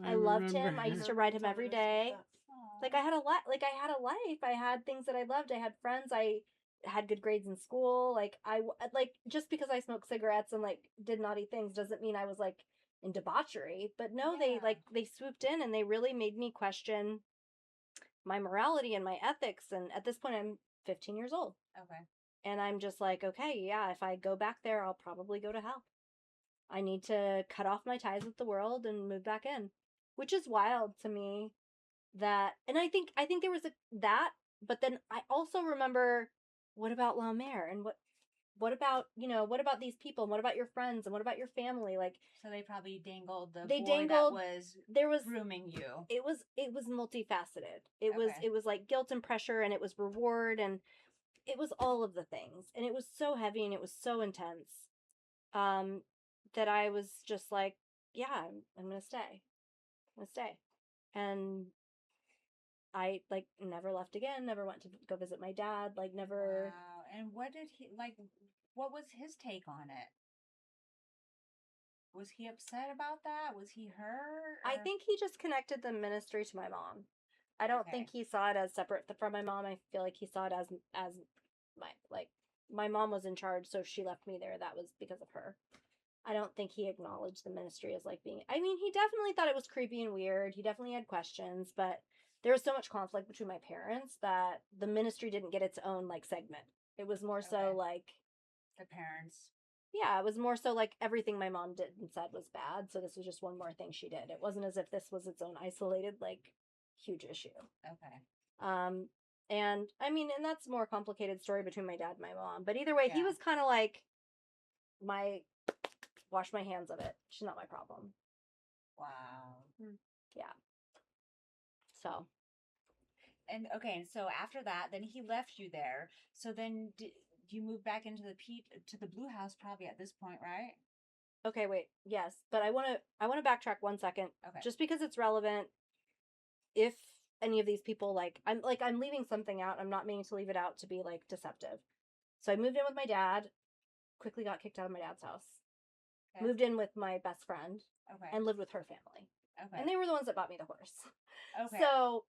I loved remember him. I used to him. ride him every day. Aw. Like I had a lot. Like I had a life. I had things that I loved. I had friends. I had good grades in school. Like just because I smoked cigarettes and like did naughty things doesn't mean I was like in debauchery. But no, Yeah. they swooped in and they really made me question my morality and my ethics. And at this point, I'm 15 years old, Okay. and I'm just like, okay, yeah, if I go back there, I'll probably go to hell. I need to cut off my ties with the world and move back in, which is wild to me. That, and I think there was that, but then I also remember, what about La Mer, and what about, what about these people, and what about your friends, and what about your family? Like So they probably dangled the they boy dangled. that was There was grooming you. it was multifaceted. It was Okay. it was like guilt and pressure, and it was reward, and it was all of the things, and it was so heavy and it was so intense, um that I was just like, yeah, I'm gonna stay. And I like never left again, never went to go visit my dad, like never. Wow. And what did he like? What was his take on it? Was he upset about that? Was he hurt? I Or... think he just connected the ministry to my mom. I don't think he saw it as separate from my mom. I feel like he saw it as my mom was in charge, so if she left me there, that was because of her. I don't think he acknowledged the ministry as like being. I mean, he definitely thought it was creepy and weird. He definitely had questions, but there was so much conflict between my parents that the ministry didn't get its own like segment. It was more so Okay. like, The parents. yeah, it was more so like everything my mom did and said was bad, so this was just one more thing she did. It wasn't as if this was its own isolated like huge issue. Okay. And I mean, and that's a more complicated story between my dad and my mom, but either way, he Yeah. was kind of like, wash my hands of it. She's not my problem. Wow. Yeah. So And okay, and so after that, then he left you there. So then you moved back into the Blue House probably at this point, right? okay, wait, yes, but I want to backtrack 1 second, Okay. just because it's relevant. If any of these people I'm leaving something out. I'm not meaning to leave it out to be like deceptive. So I moved in with my dad. Quickly got kicked out of my dad's house. Okay. Moved in with my best friend. Okay. And lived with her family. Okay. And they were the ones that bought me the horse. Okay. So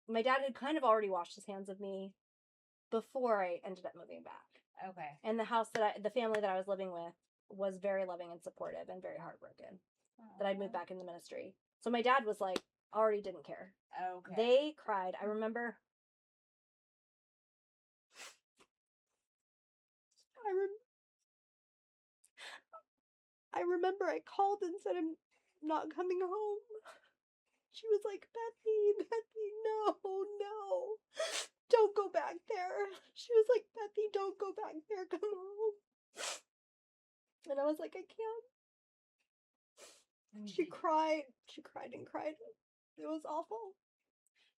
my dad had kind of already washed his hands of me before I ended up moving back. Okay. And the family that I was living with was very loving and supportive and very heartbroken that I'd moved back in the ministry. So my dad was like, already didn't care. Okay. They cried. I remember. I remember I called and said I'm not coming home. She was like, Bethy, no, don't go back there. She was like, Bethy, don't go back there, come home. And I was like, I can't. She cried and cried. It was awful.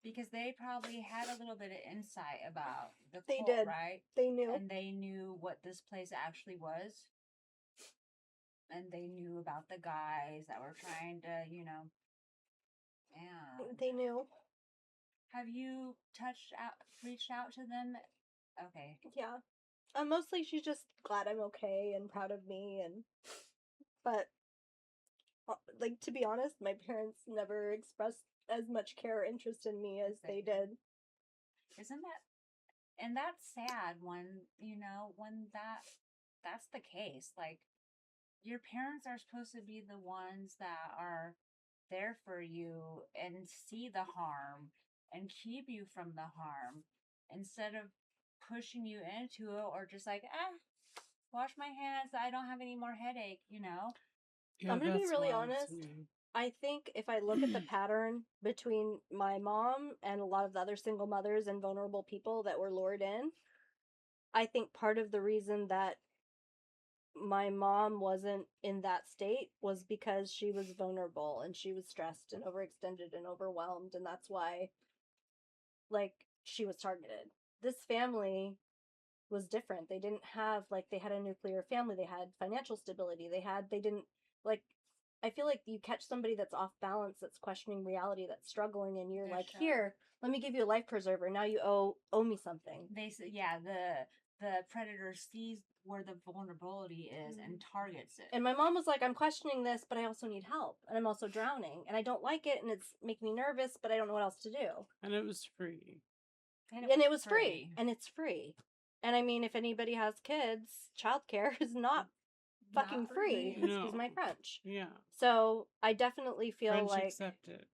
Because they probably had a little bit of insight about the They cult, did. right? They knew. And they knew what this place actually was. And they knew about the guys that were trying to, yeah. They knew. Have you reached out to them? Okay. Yeah. Mostly she's just glad I'm okay and proud of me, but like, to be honest, my parents never expressed as much care or interest in me as they did. Isn't that And that's sad when, when that's the case. Like, your parents are supposed to be the ones that are there for you and see the harm and keep you from the harm instead of pushing you into it or just like, wash my hands. I don't have any more headache. Yeah, I'm gonna be that's really wild honest. to me. I think if I look at the pattern between my mom and a lot of the other single mothers and vulnerable people that were lured in, I think part of the reason that my mom wasn't in that state was because she was vulnerable and she was stressed and overextended and overwhelmed, and that's why, like, she was targeted. This family was different. They didn't have, like, they had a nuclear family, they had financial stability, they didn't, like, I feel like you catch somebody that's off balance, that's questioning reality, that's struggling, and you're For like, sure. here, let me give you a life preserver. Now you owe me something. They said, yeah, the predator sees where the vulnerability is and targets it. And my mom was like, I'm questioning this, but I also need help, and I'm also drowning, and I don't like it, and it's making me nervous, but I don't know what else to do. And it was free. And it was free. And it's free. And I mean, if anybody has kids, childcare is not fucking Not free. free. Excuse No. my French. Yeah. So I definitely feel French like accepted.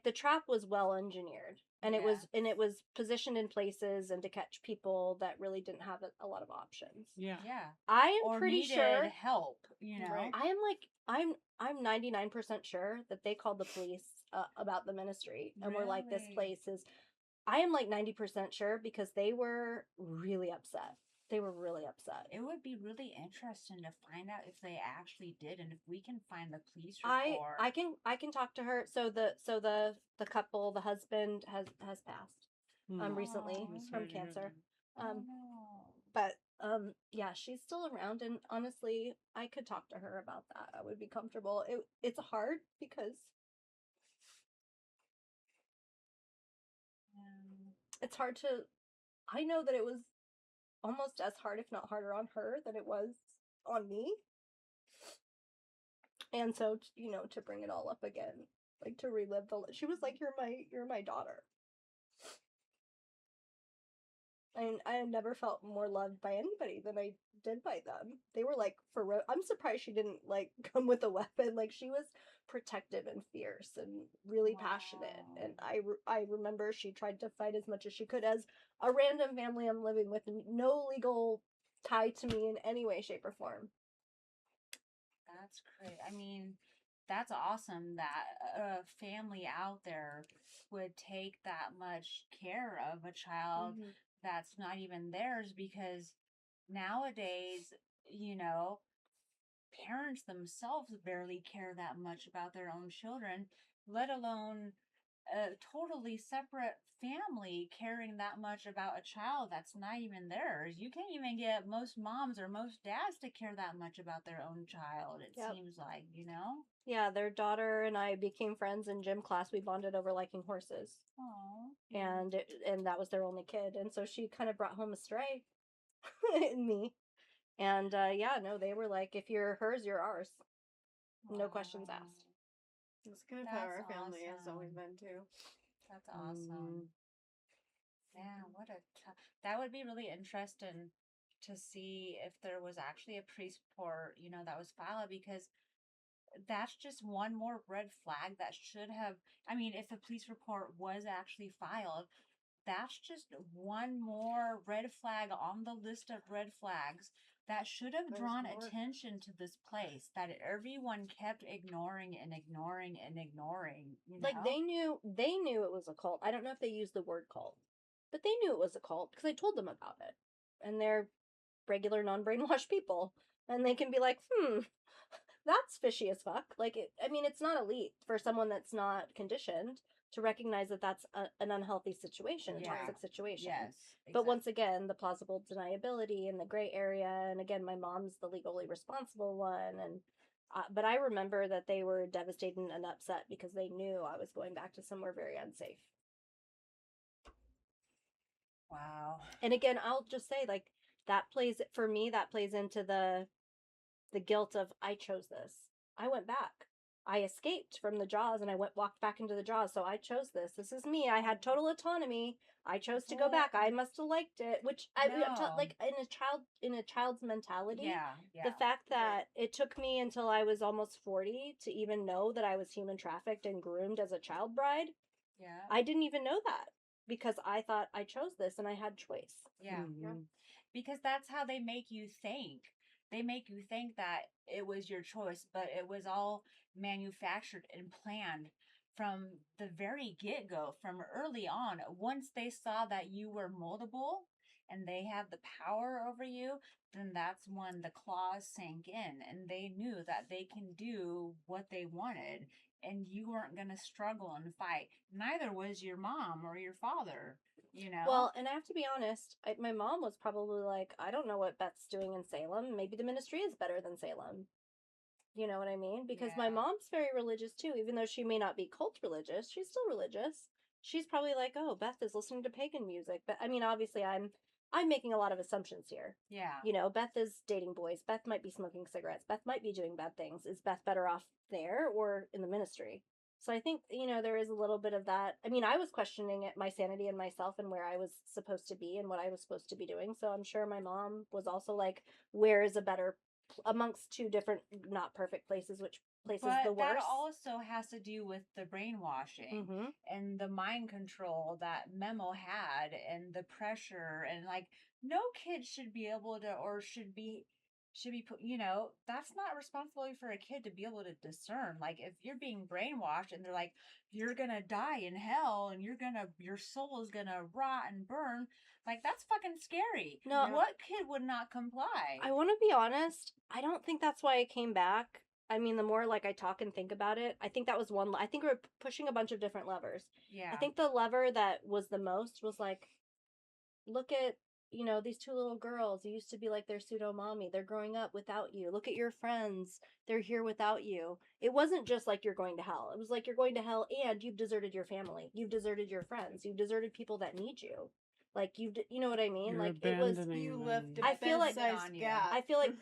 the trap was well engineered, and it was positioned in places and to catch people that really didn't have a lot of options. Yeah. Yeah. I am Or pretty needed sure help, Right. I am like I'm 99% sure that they called the police about the ministry and were like, this Really? place is. I am like 90% sure because they were really upset. They were really upset. It would be really interesting to find out if they actually did and if we can find the police report. I can talk to her. So the couple, the husband has passed recently I'm from sorry to hear cancer. Oh, no. But yeah, she's still around, and honestly, I could talk to her about that. I would be comfortable. It's hard because it's hard to. I know that it was almost as hard, if not harder, on her than it was on me. And so, to bring it all up again, like to relive she was like, you're my daughter. I had never felt more loved by anybody than I did by them. They were like, I'm surprised she didn't like come with a weapon. Like, she was protective and fierce and really passionate. And I remember she tried to fight as much as she could as a random family I'm living with, no legal tie to me in any way, shape, or form. That's great. I mean, that's awesome that a family out there would take that much care of a child that's not even theirs, because nowadays, parents themselves barely care that much about their own children, let alone a totally separate family caring that much about a child that's not even theirs. You can't even get most moms or most dads to care that much about their own child, it seems like. Yeah, their daughter and I became friends in gym class. We bonded over liking horses. Aww. And that was their only kid. And so she kind of brought home a stray in me. And yeah, no, they were like, if you're hers, you're ours. No questions asked. That's kind of how our family has always been too. That's awesome. Yeah, that would be really interesting to see if there was actually a police report, that was filed, because that's just one more red flag that should have, I mean, if the police report was actually filed, that's just one more red flag on the list of red flags that should have drawn attention to this place that everyone kept ignoring and ignoring and ignoring. Like, they knew it was a cult. I don't know if they used the word cult, but they knew it was a cult because I told them about it. And they're regular non-brainwashed people, and they can be like, that's fishy as fuck. Like, it's not elite for someone that's not conditioned to recognize that that's an unhealthy situation, a toxic situation. Yes. Exactly. But once again, the plausible deniability and the gray area, and again, my mom's the legally responsible one, and but I remember that they were devastated and upset because they knew I was going back to somewhere very unsafe. Wow. And again, I'll just say, like, that plays into the guilt of, I chose this. I went back. I escaped from the jaws and I walked back into the jaws. So I chose this. This is me. I had total autonomy. I chose to go back. I must have liked it, which No. like in a child's mentality. Yeah, yeah. The fact that it took me until I was almost 40 to even know that I was human trafficked and groomed as a child bride. Yeah. I didn't even know that because I thought I chose this and I had choice. Yeah. Mhm. Because that's how they make you think. They make you think that it was your choice, but it was all manufactured and planned from the very get-go, from early on. Once they saw that you were moldable and they had the power over you, then that's when the claws sank in and they knew that they can do what they wanted and you weren't going to struggle and fight. Neither was your mom or your father, you know? Well, and I have to be honest, my mom was probably like, I don't know what Beth's doing in Salem. Maybe the ministry is better than Salem. You know what I mean? Because my Yeah. mom's very religious too, even though she may not be cult religious, she's still religious. She's probably like, "Oh, Beth is listening to pagan music." But I mean, obviously I'm making a lot of assumptions here. Yeah. You know, Beth is dating boys. Beth might be smoking cigarettes. Beth might be doing bad things. Is Beth better off there or in the ministry? So I think, you know, there is a little bit of that. I mean, I was questioning it, my sanity and myself and where I was supposed to be and what I was supposed to be doing. So I'm sure my mom was also like, where is a better amongst two different not perfect places, which place is the But that worst? also has to do with the brainwashing Mm-hmm. and the mind control that Memo had and the pressure and like no kid should be able to or should be put, you know, that's not responsibility for a kid to be able to discern. Like if you're being brainwashed and they're like you're going to die in hell and your soul is going to rot and burn, like that's fucking scary. No. What kid would not comply? I want to be honest. I don't think that's why I came back. I mean, the more like I talk and think about it, I think that was one. I think we were pushing a bunch of different levers. Yeah. I think the lever that was the most was like, look at, you know, these two little girls. You used to be like their pseudo mommy. They're growing up without you. Look at your friends. They're here without you. It wasn't just like you're going to hell. It was like you're going to hell and you've deserted your family. You've deserted your friends. You've deserted people that need you. Like you know what I mean? You're like it was. abandoning You them. left a I feel like- bed-sized gap. I feel like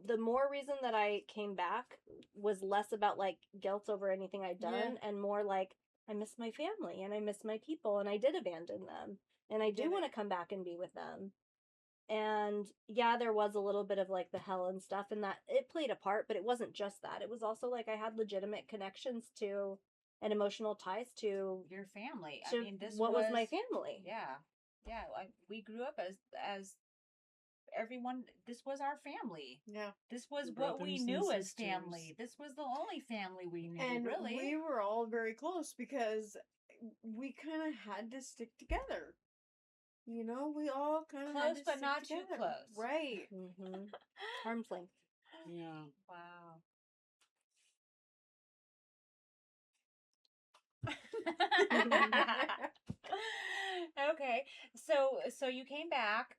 the more reason that I came back was less about like guilt over anything I'd done and more like I miss my family and I miss my people and I did abandon them and I do Get want it. to come back and be with them. And yeah, there was a little bit of like the hell and stuff and that it played a part, but it wasn't just that. It was also like I had legitimate connections to and emotional ties to your family. to I mean, this what was my family. Yeah, yeah. Like we grew up as everyone. This was our family. Yeah. This was Your what we brothers and knew as sisters. family. This was the only family we knew. And really, we were all very close because we kind of had to stick together. You know, we all kind of had Close, to but stick not too together. close. Right. Mm-hmm. Arm's length. Yeah. Wow. Okay, so you came back,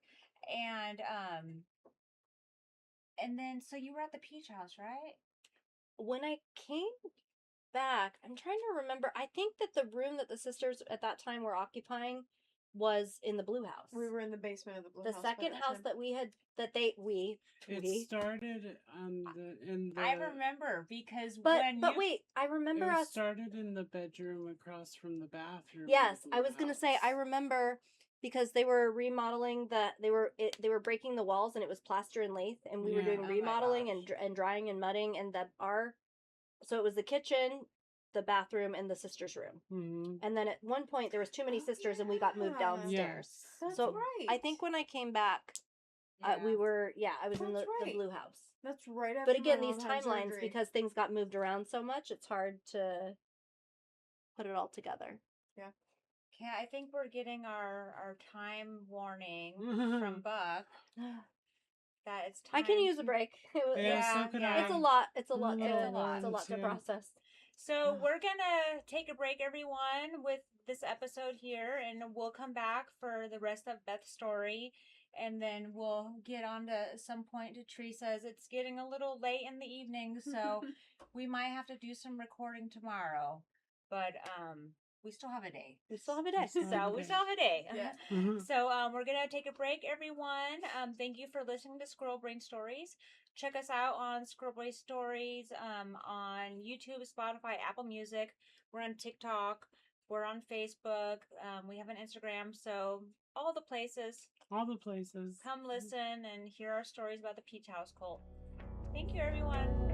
and then so you were at the Peach House, right? When I came back, I'm trying to remember. I think that the room that the sisters at that time were occupying was in the Blue House. We were in the basement of the Blue The House. by second that house time. that we had It started in the. I remember because But when but you wait, I remember It us. started in the bedroom across from the bathroom. Yes, of the I was gonna say house. I remember because they were remodeling they were breaking the walls and it was plaster and lath and we were Yeah. doing Oh my remodeling gosh. and drying and mudding and so it was the kitchen, the bathroom, and the sisters' room. Mm-hmm. And then at one point there was too many sisters and we got moved yeah. downstairs. Yes. That's So right. I think when I came back, I was in That's the right. Blue House. That's right after But again, my these mom had timelines, surgery. because things got moved around so much, it's hard to put it all together. Okay, I think we're getting our time warning from Buck that it's time. I can use a break. Yeah, so could I. It's a lot. It's a I'm lot. a little It's a lot. It's a lot to too. process. So we're gonna take a break, everyone, with this episode here, and we'll come back for the rest of Beth's story, and then we'll get on to some point to Teresa's. It's getting a little late in the evening, so we might have to do some recording tomorrow, but we still have a day. We still have a day. We still have a We day. still have a day. Yeah. Mhm. So we're gonna take a break, everyone. Thank you for listening to Squirrel Brain Stories. check us out on Squirrel Boy Stories on YouTube, Spotify, Apple Music. We're on TikTok. We're on Facebook. We have an Instagram. So all the places. All the places. Come listen and hear our stories about the Peach House cult. Thank you, everyone.